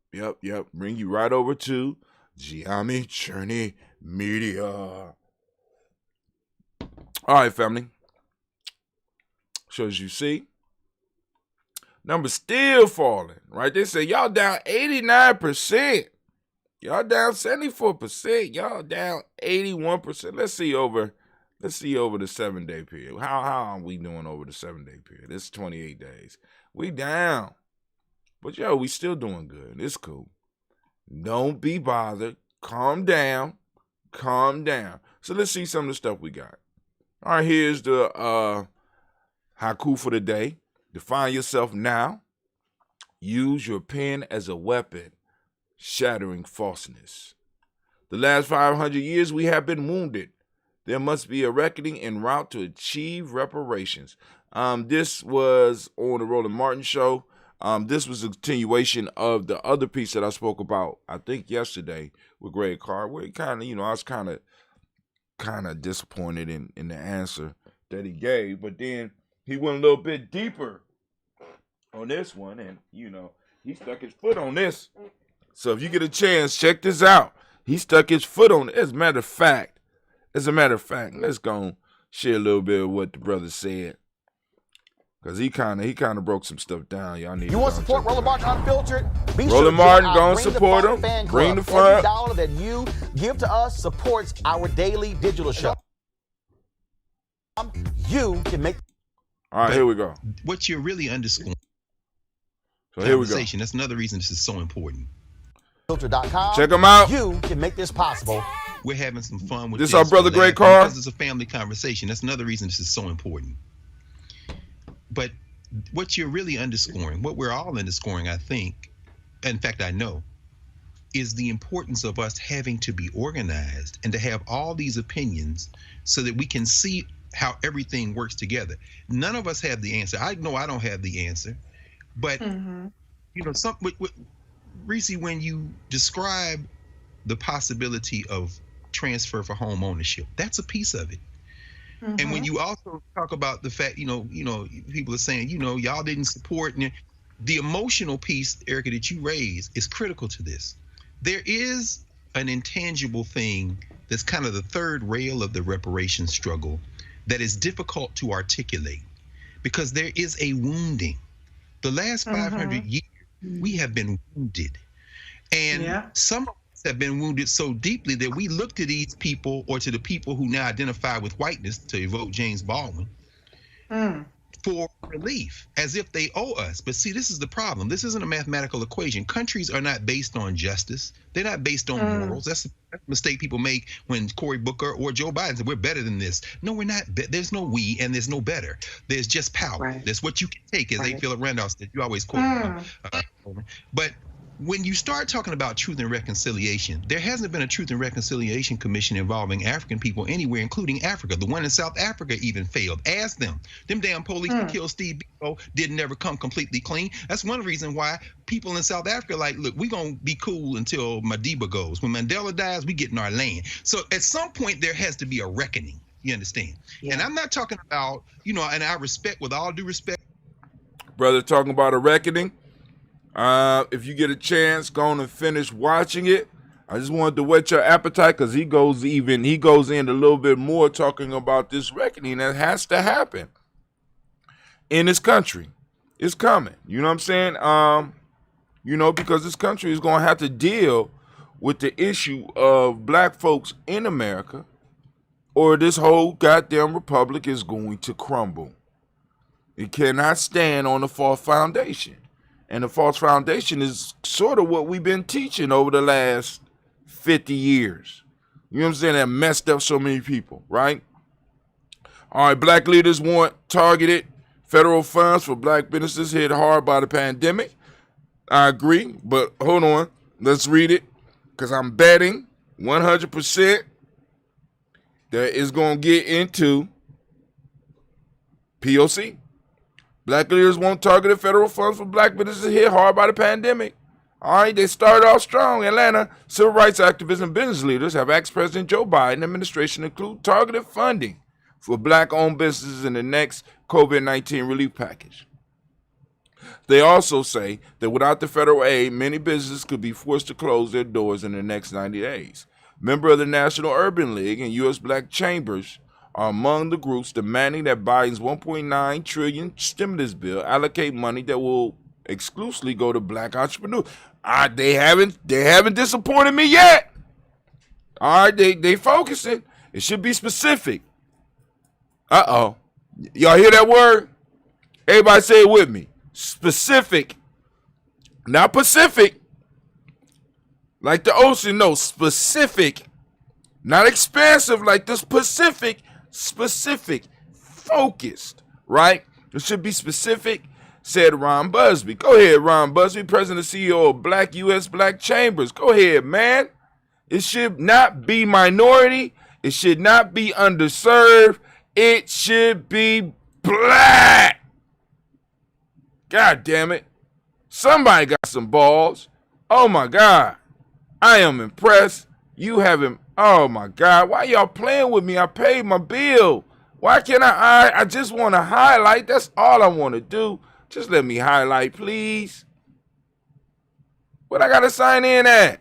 Bring you right over to Giami Journey Media. All right, family. So as you see, numbers still falling, right? They say y'all down 89%. Y'all down 74%. Y'all down 81%. Let's see over the 7-day period. How are we doing over the 7-day period? It's 28 days. We down. But we still doing good. It's cool. Don't be bothered. Calm down. So let's see some of the stuff we got. All right, here's the haiku for the day. Define yourself now. Use your pen as a weapon, shattering falseness. The last 500 years we have been wounded. There must be a reckoning en route to achieve reparations. This was on the Roland Martin show. This was a continuation of the other piece that I spoke about, I think yesterday with Greg Carr, where he kind of, I was kind of disappointed in the answer that he gave, but then he went a little bit deeper on this one, and he stuck his foot on this. So if you get a chance, check this out. He stuck his foot on it. As a matter of fact, let's go and share a little bit of what the brother said, because he kind of broke some stuff down. Y'all need. You want to support Roland Martin Unfiltered? Be Roland sure Martin, go and bring support the him. Fan Bring Club. the fun. Every dollar that you give to us supports our daily digital show. You can make. All right, here we go. What you're really underscoring. So here we go. That's another reason this is so important. Filter.com. Check them out. You can make this possible. We're having some fun with this. Our brother Greg Carr. Because it's a family conversation. That's another reason this is so important. But what you're really underscoring, what we're all underscoring, I think, in fact, I know, is the importance of us having to be organized and to have all these opinions so that we can see how everything works together. None of us have the answer. I know I don't have the answer, But you know, Reese, when you describe the possibility of transfer for home ownership, that's a piece of it. And when you also talk about the fact, you know, people are saying, you know, y'all didn't support, and the emotional piece, Erica, that you raise is critical to this. There is an intangible thing that's kind of the third rail of the reparations struggle that is difficult to articulate because there is a wounding. The last 500 years, we have been wounded. And some of us have been wounded so deeply that we look to these people, or to the people who now identify with whiteness, to evoke James Baldwin, for relief, as if they owe us. But see, this is the problem. This isn't a mathematical equation. Countries are not based on justice. They're not based on morals. That's a mistake people make when Cory Booker or Joe Biden said, we're better than this. No, we're not. There's no we, and there's no better. There's just power. That's what you can take, as A. Philip Randolph said. You always quote but when you start talking about truth and reconciliation, there hasn't been a Truth and Reconciliation Commission involving African people anywhere, including Africa. The one in South Africa even failed. Ask them. Them damn police that killed Steve Biko didn't never come completely clean. That's one reason why people in South Africa are like, look, we're going to be cool until Madiba goes. When Mandela dies, we get in our lane. So at some point, there has to be a reckoning. You understand? Yeah. And I'm not talking about, you know, and I respect, with all due respect. Brother, talking about a reckoning. If you get a chance, go on and finish watching it. I just wanted to whet your appetite because he goes in a little bit more talking about this reckoning that has to happen in this country. It's coming. You know what I'm saying? You know, because this country is going to have to deal with the issue of black folks in America, or this whole goddamn republic is going to crumble. It cannot stand on a false foundation. And the false foundation is sort of what we've been teaching over the last 50 years. You know what I'm saying? That messed up so many people, right? All right, black leaders want targeted federal funds for black businesses hit hard by the pandemic. I agree, but hold on. Let's read it, because I'm betting 100% that it's going to get into POC. Black leaders want targeted federal funds for black businesses hit hard by the pandemic. All right, they started off strong. Atlanta civil rights activists and business leaders have asked President Joe Biden administration to include targeted funding for black-owned businesses in the next COVID-19 relief package. They also say that without the federal aid, many businesses could be forced to close their doors in the next 90 days. Member of the National Urban League and U.S. Black Chambers are among the groups demanding that Biden's $1.9 trillion stimulus bill allocate money that will exclusively go to black entrepreneurs. They haven't disappointed me yet. All right, they focusing. It should be specific. Y'all hear that word? Everybody say it with me. Specific. Not Pacific. Like the ocean, no. Specific. Not expansive like this Pacific. Specific. Focused. Right? It should be specific, said Ron Busby. Go ahead, Ron Busby, President and CEO of Black U.S. Black Chambers. Go ahead, man. It should not be minority. It should not be underserved. It should be black. God damn it. Somebody got some balls. Oh my God. I am impressed. You haven't. Oh my God. Why y'all playing with me? I paid my bill. Why can't I just want to highlight. That's all I want to do. Just let me highlight, please. What I got to sign in at?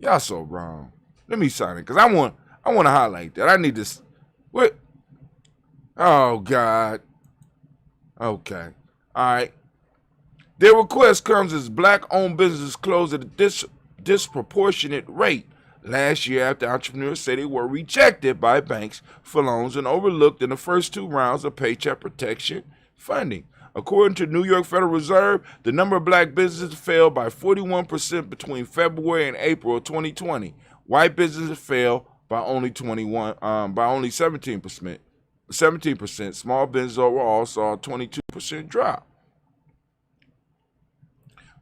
Y'all so wrong. Let me sign it because I want to highlight that. I need this. What? Oh God. Okay. All right. Their request comes as black-owned businesses close at a disproportionate rate last year after entrepreneurs say they were rejected by banks for loans and overlooked in the first two rounds of Paycheck Protection funding. According to New York Federal Reserve, the number of black businesses fell by 41% between February and April of 2020. White businesses fell by only 17%. 17%. Small businesses overall saw a 22% drop.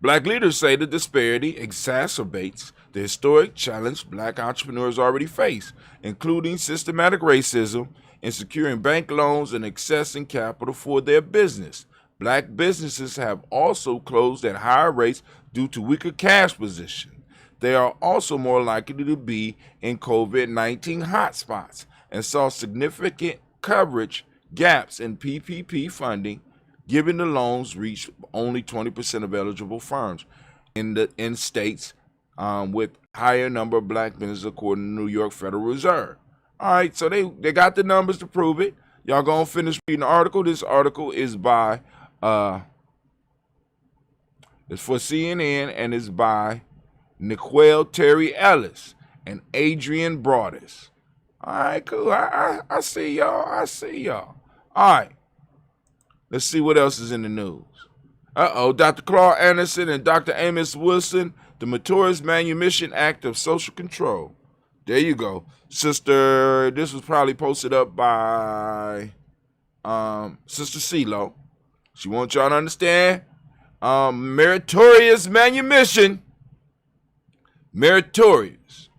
Black leaders say the disparity exacerbates the historic challenge black entrepreneurs already face, including systematic racism in securing bank loans and accessing capital for their business. Black businesses have also closed at higher rates due to weaker cash position. They are also more likely to be in COVID-19 hotspots and saw significant coverage gaps in PPP funding, given the loans reached only 20% of eligible firms in states with higher number of black businesses, according to the New York Federal Reserve. All right, so they got the numbers to prove it. Y'all gonna finish reading the article. This article is by it's for CNN and it's by Niquel Terry Ellis and Adrian Broadus. All right, cool. I see y'all. I see y'all. All right. Let's see what else is in the news. Dr. Claude Anderson and Dr. Amos Wilson, the Notorious Manumission Act of Social Control. There you go. Sister, this was probably posted up by Sister CeeLo. She wants y'all to understand. Meritorious manumission. Meritorious.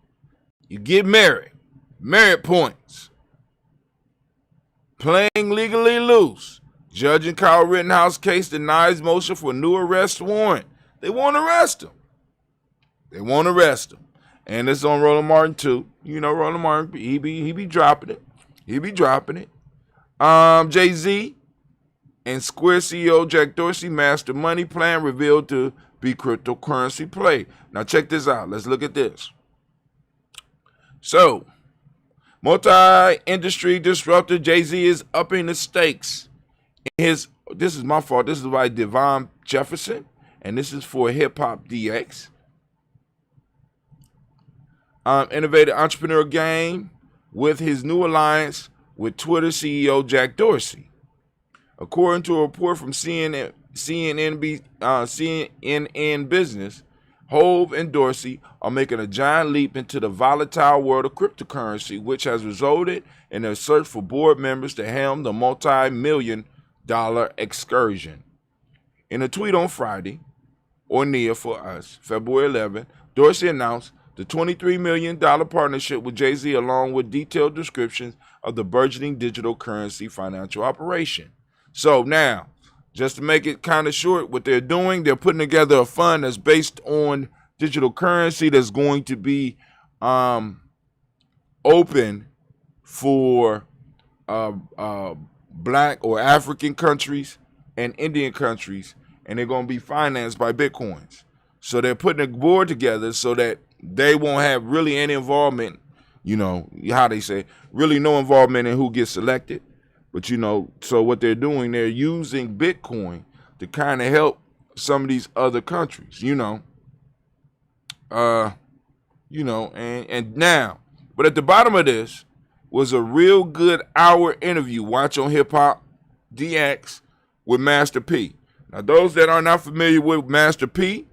You get married. Merit points. Playing legally loose. Judge in Kyle Rittenhouse case denies motion for new arrest warrant. They want to arrest him. They want to arrest him. And it's on Roland Martin too. You know Roland Martin, he be dropping it. He be dropping it. Jay-Z and Square CEO Jack Dorsey master money plan revealed to be cryptocurrency play. Now check this out. Let's look at this. So, multi-industry disruptor Jay-Z is upping the stakes. This is my fault. This is by Devon Jefferson, and this is for Hip Hop DX. Innovative entrepreneur game with his new alliance with Twitter CEO Jack Dorsey. According to a report from CNN Business, Hove and Dorsey are making a giant leap into the volatile world of cryptocurrency, which has resulted in a search for board members to helm the multi-million-dollar excursion. In a tweet on Friday, or near for us, February 11th, Dorsey announced the $23 million partnership with Jay-Z, along with detailed descriptions of the burgeoning digital currency financial operation. So now, just to make it kind of short, what they're doing, they're putting together a fund that's based on digital currency that's going to be open for black or African countries and Indian countries, and they're going to be financed by Bitcoins. So they're putting a board together so that they won't have really any involvement, you know, how they say, really no involvement in who gets selected. But, you know, so what they're doing, they're using Bitcoin to kind of help some of these other countries, and now, but at the bottom of this was a real good hour interview. Watch on Hip Hop DX with Master P. Now, those that are not familiar with Master P,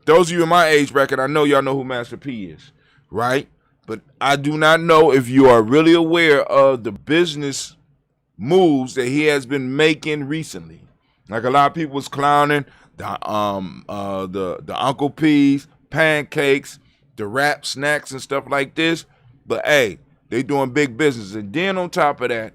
those of you in my age bracket, I know y'all know who Master P is, right? But I do not know if you are really aware of the business moves that he has been making recently. Like a lot of people was clowning the Uncle P's, pancakes, the rap snacks and stuff like this. But hey, they doing big business. And then on top of that,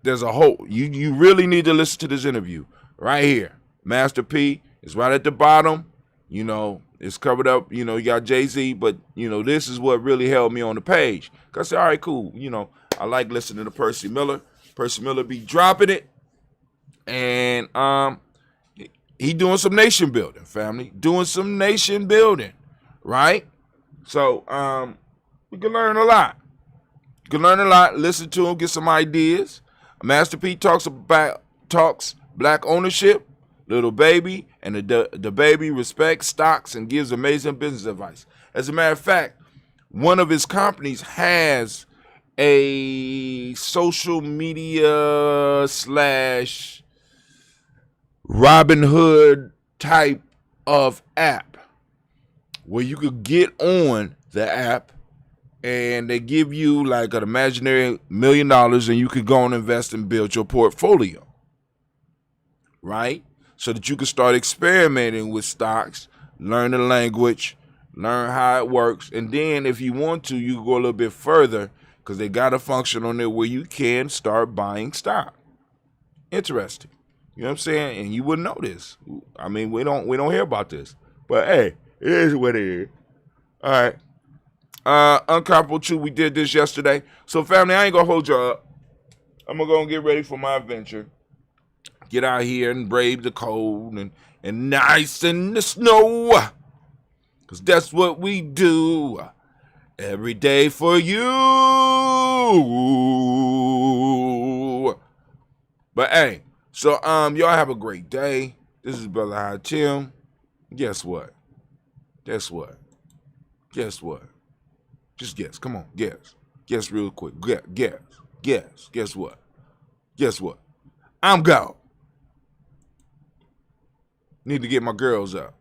there's a whole, you really need to listen to this interview right here. Master P is right at the bottom. You know, it's covered up. You know, you got Jay-Z, but, you know, this is what really held me on the page. Because I said, all right, cool. You know, I like listening to Percy Miller. Percy Miller be dropping it. And he doing some nation building, family. Doing some nation building, right? So we can learn a lot. You can learn a lot. Listen to him, get some ideas. Master P talks black ownership, little baby, and the baby respects stocks and gives amazing business advice. As a matter of fact, one of his companies has a social media / Robinhood type of app where you could get on the app and they give you like an imaginary $1 million and you could go and invest and build your portfolio, right? So that you can start experimenting with stocks, learn the language, learn how it works. And then if you want to, you can go a little bit further because they got a function on there where you can start buying stock. Interesting. You know what I'm saying? And you wouldn't know this. I mean, we don't hear about this. But hey, it is what it is. All right. Uncomfortable Truth, we did this yesterday. So family, I ain't gonna hold you up. I'm gonna go and get ready for my adventure. Get out here and brave the cold and ice and the snow. Cause that's what we do every day for you. But hey, so y'all have a great day. This is Brother High Tim. Guess what? Guess what? Guess what? Just guess. Come on, guess. Guess real quick. Guess. Guess what? Guess what? I'm gone. Need to get my girls up.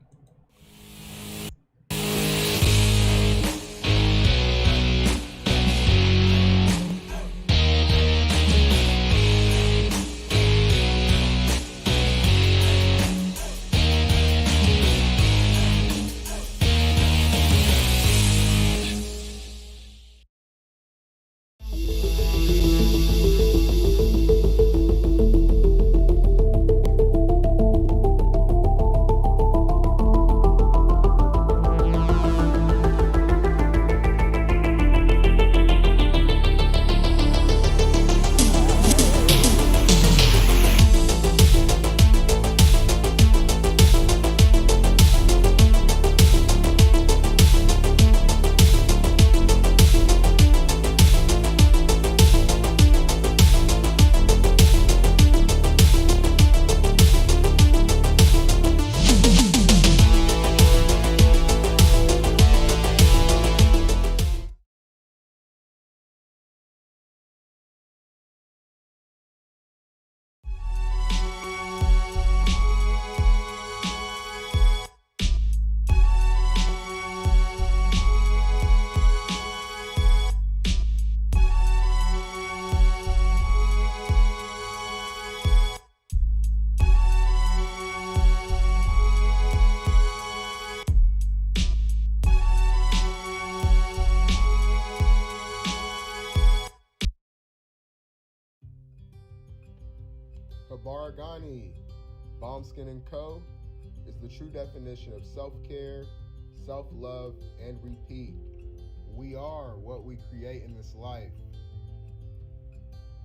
Kujichagulia, Bomb Skin & Co. is the true definition of self-care, self-love, and repeat. We are what we create in this life.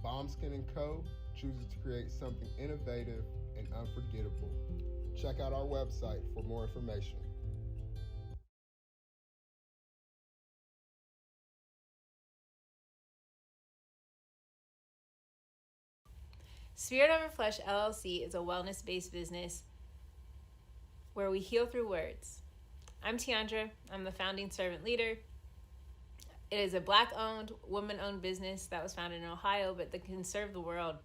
Bomb Skin & Co. chooses to create something innovative and unforgettable. Check out our website for more information. Spirit Over Flesh LLC is a wellness-based business where we heal through words. I'm Tiandra. I'm the founding servant leader. It is a Black-owned, woman-owned business that was founded in Ohio, but that can serve the world.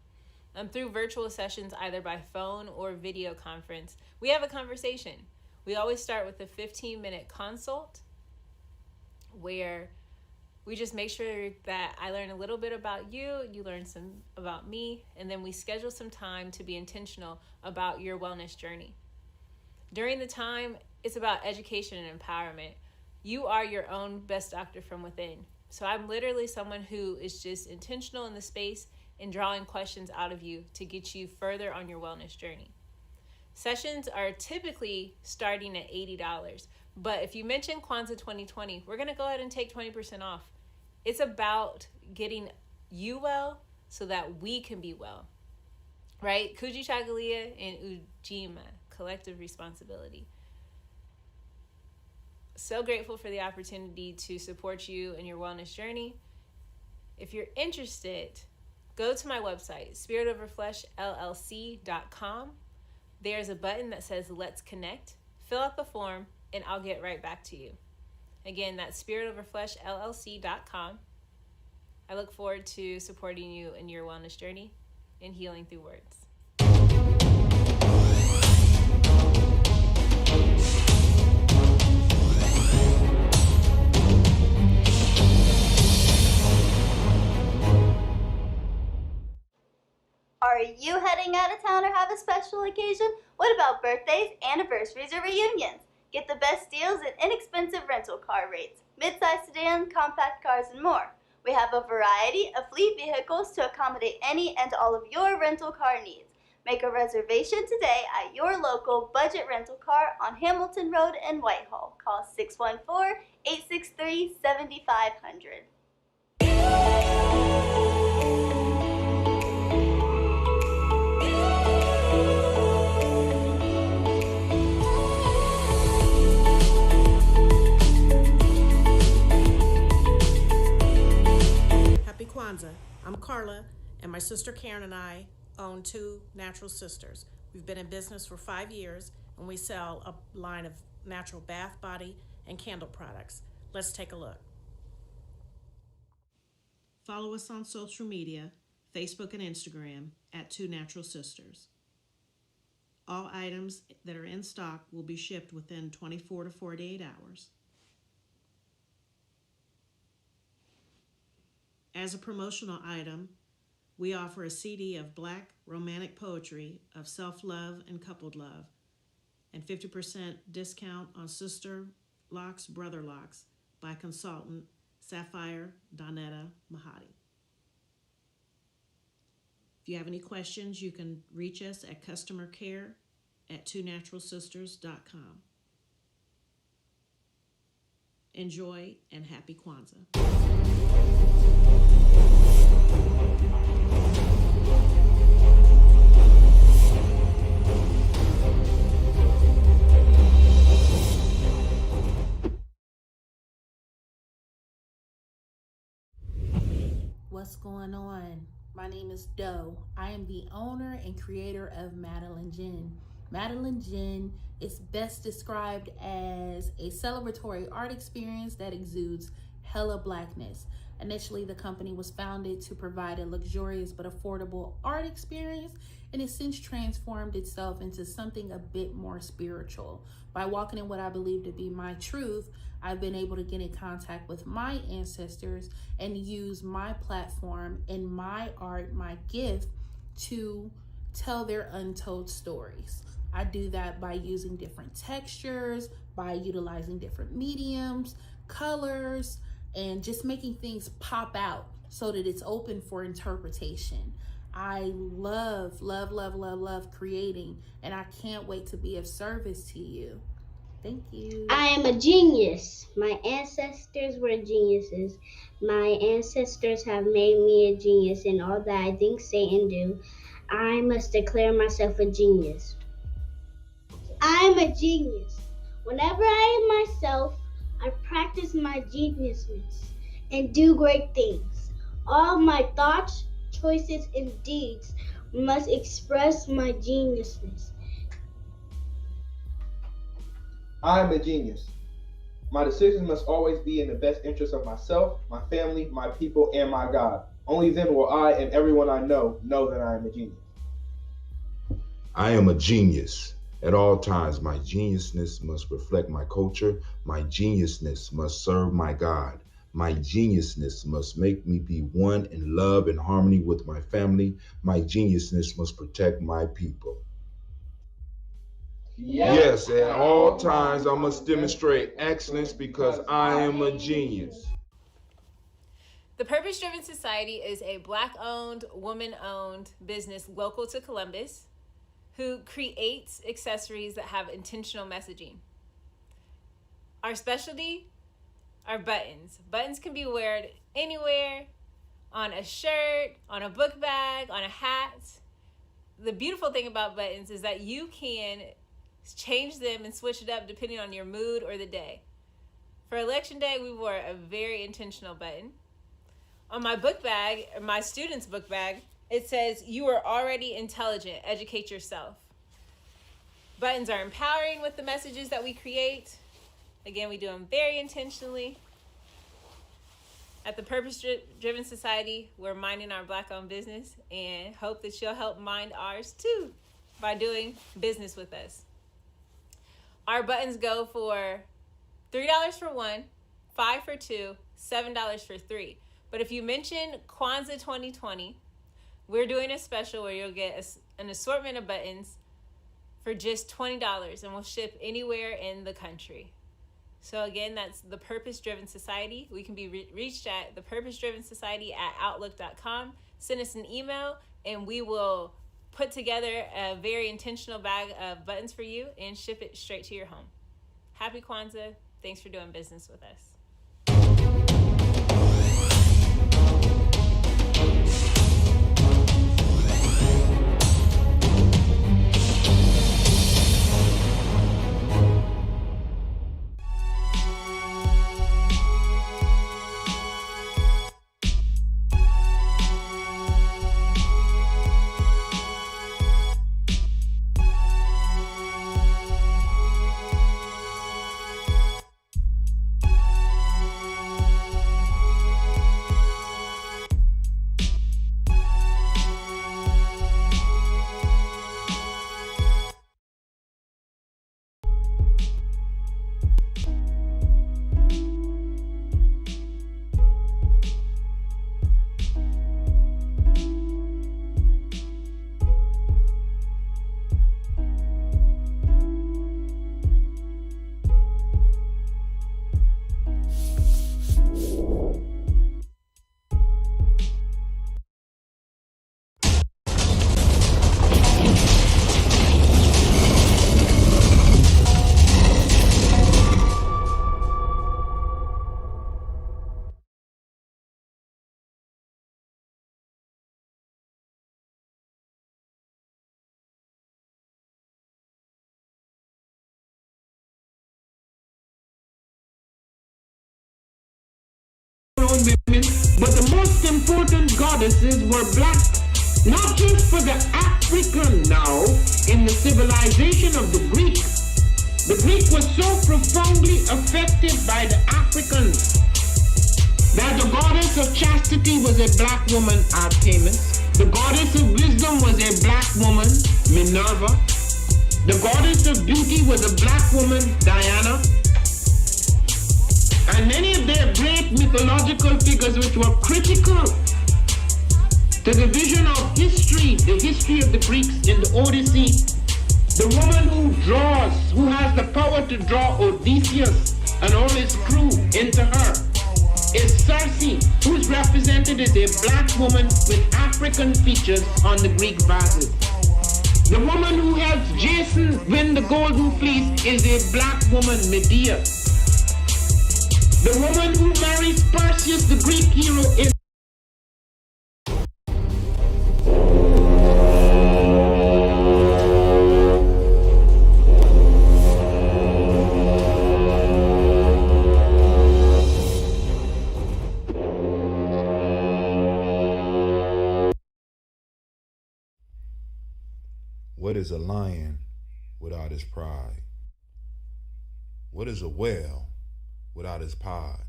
Through virtual sessions, either by phone or video conference, we have a conversation. We always start with a 15-minute consult where we just make sure that I learn a little bit about you, you learn some about me, and then we schedule some time to be intentional about your wellness journey. During the time, it's about education and empowerment. You are your own best doctor from within. So I'm literally someone who is just intentional in the space and drawing questions out of you to get you further on your wellness journey. Sessions are typically starting at $80, but if you mention Kwanzaa 2020, we're gonna go ahead and take 20% off. It's about getting you well so that we can be well, right? Kujichagulia and Ujima, collective responsibility. So grateful for the opportunity to support you in your wellness journey. If you're interested, go to my website, spiritoverfleshllc.com. There's a button that says Let's Connect. Fill out the form and I'll get right back to you. Again, that's spiritoverfleshllc.com. I look forward to supporting you in your wellness journey and healing through words. Are you heading out of town or have a special occasion? What about birthdays, anniversaries, or reunions? Get the best deals and inexpensive rental car rates, midsize sedan, compact cars, and more. We have a variety of fleet vehicles to accommodate any and all of your rental car needs. Make a reservation today at your local budget rental car on Hamilton Road in Whitehall. Call 614-863-7500. Happy Kwanzaa. I'm Carla, and my sister Karen and I own Two Natural Sisters. We've been in business for 5 years, and we sell a line of natural bath, body, and candle products. Let's take a look. Follow us on social media, Facebook and Instagram, at Two Natural Sisters. All items that are in stock will be shipped within 24 to 48 hours. As a promotional item, we offer a CD of Black romantic poetry of self-love and coupled love, and 50% discount on Sister Locks, Brother Locks by consultant Sapphire Donetta Mahadi. If you have any questions, you can reach us at customercare@twonaturalsisters.com. Enjoy and happy Kwanzaa. What's going on? My name is Doe. I am the owner and creator of Madeline Gin. Madeline Gin is best described as a celebratory art experience that exudes hella blackness. Initially, the company was founded to provide a luxurious but affordable art experience, and has since transformed itself into something a bit more spiritual. By walking in what I believe to be my truth, I've been able to get in contact with my ancestors and use my platform and my art, my gift, to tell their untold stories. I do that by using different textures, by utilizing different mediums, colors, and just making things pop out so that it's open for interpretation. I love creating, and I can't wait to be of service to you. Thank you. I am a genius. My ancestors were geniuses. My ancestors have made me a genius in all that I think, say, and do. I must declare myself a genius. I am a genius. Whenever I am myself, I practice my geniusness and do great things. All my thoughts, choices, and deeds must express my geniusness. I am a genius. My decisions must always be in the best interest of myself, my family, my people, and my God. Only then will I and everyone I know that I am a genius. I am a genius. At all times, my geniusness must reflect my culture. My geniusness must serve my God. My geniusness must make me be one in love and harmony with my family. My geniusness must protect my people. Yes, at all times, I must demonstrate excellence because I am a genius. The Purpose Driven Society is a Black-owned, woman-owned business local to Columbus who creates accessories that have intentional messaging. Our specialty are buttons. Buttons can be worn anywhere, on a shirt, on a book bag, on a hat. The beautiful thing about buttons is that you can change them and switch it up depending on your mood or the day. For election day, we wore a very intentional button. On my book bag, my student's book bag, it says, "You are already intelligent, educate yourself." Buttons are empowering with the messages that we create. Again, we do them very intentionally. At the Purpose Driven Society, we're minding our Black-owned business and hope that you'll help mind ours too by doing business with us. Our buttons go for $3 for one, $5 for two, $7 for three. But if you mention Kwanzaa 2020, we're doing a special where you'll get an assortment of buttons for just $20, and we'll ship anywhere in the country. So again, that's the Purpose Driven Society. We can be reached at thepurposedrivensociety@outlook.com. Send us an email, and we will put together a very intentional bag of buttons for you and ship it straight to your home. Happy Kwanzaa. Thanks for doing business with us. Women, but the most important goddesses were black, not just for the African now, in the civilization of the Greek. The Greek was so profoundly affected by the Africans that the goddess of chastity was a black woman, Artemis. The goddess of wisdom was a black woman, Minerva. The goddess of beauty was a black woman, Diana. And many of their great mythological figures which were critical to the vision of history, the history of the Greeks in the Odyssey. The woman who draws, who has the power to draw Odysseus and all his crew into her, is Circe, who is represented as a black woman with African features on the Greek vases. The woman who helps Jason win the Golden Fleece is a black woman, Medea. The woman who marries Perseus, the Greek hero, is What is a lion without his pride? What is a whale without his pod?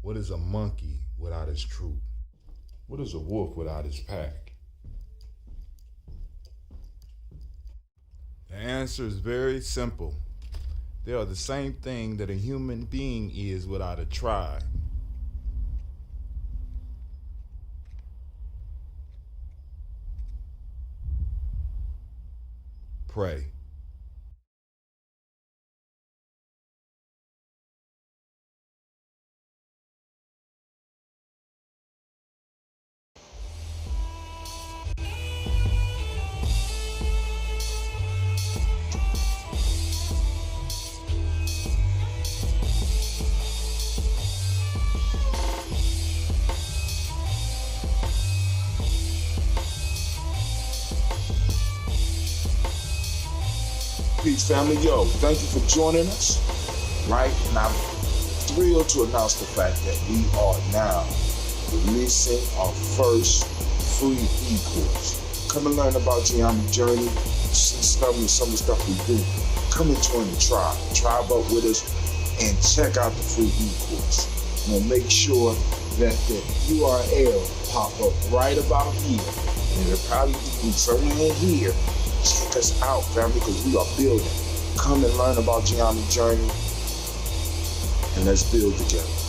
What is a monkey without his troop? What is a wolf without his pack? The answer is very simple. They are the same thing that a human being is without a tribe. Pray. Peace, family. Yo, thank you for joining us. Right? And I'm thrilled to announce the fact that we are now releasing our first free e-course. Come and learn about Geometry Journey, see some of the stuff we do. Come and join the tribe. Tribe up with us and check out the free e-course. We'll make sure that the URL pop up right about here. And it'll probably be somewhere in here. Check us out, family, because we are building. Come and learn about Geometry Journey, and let's build together.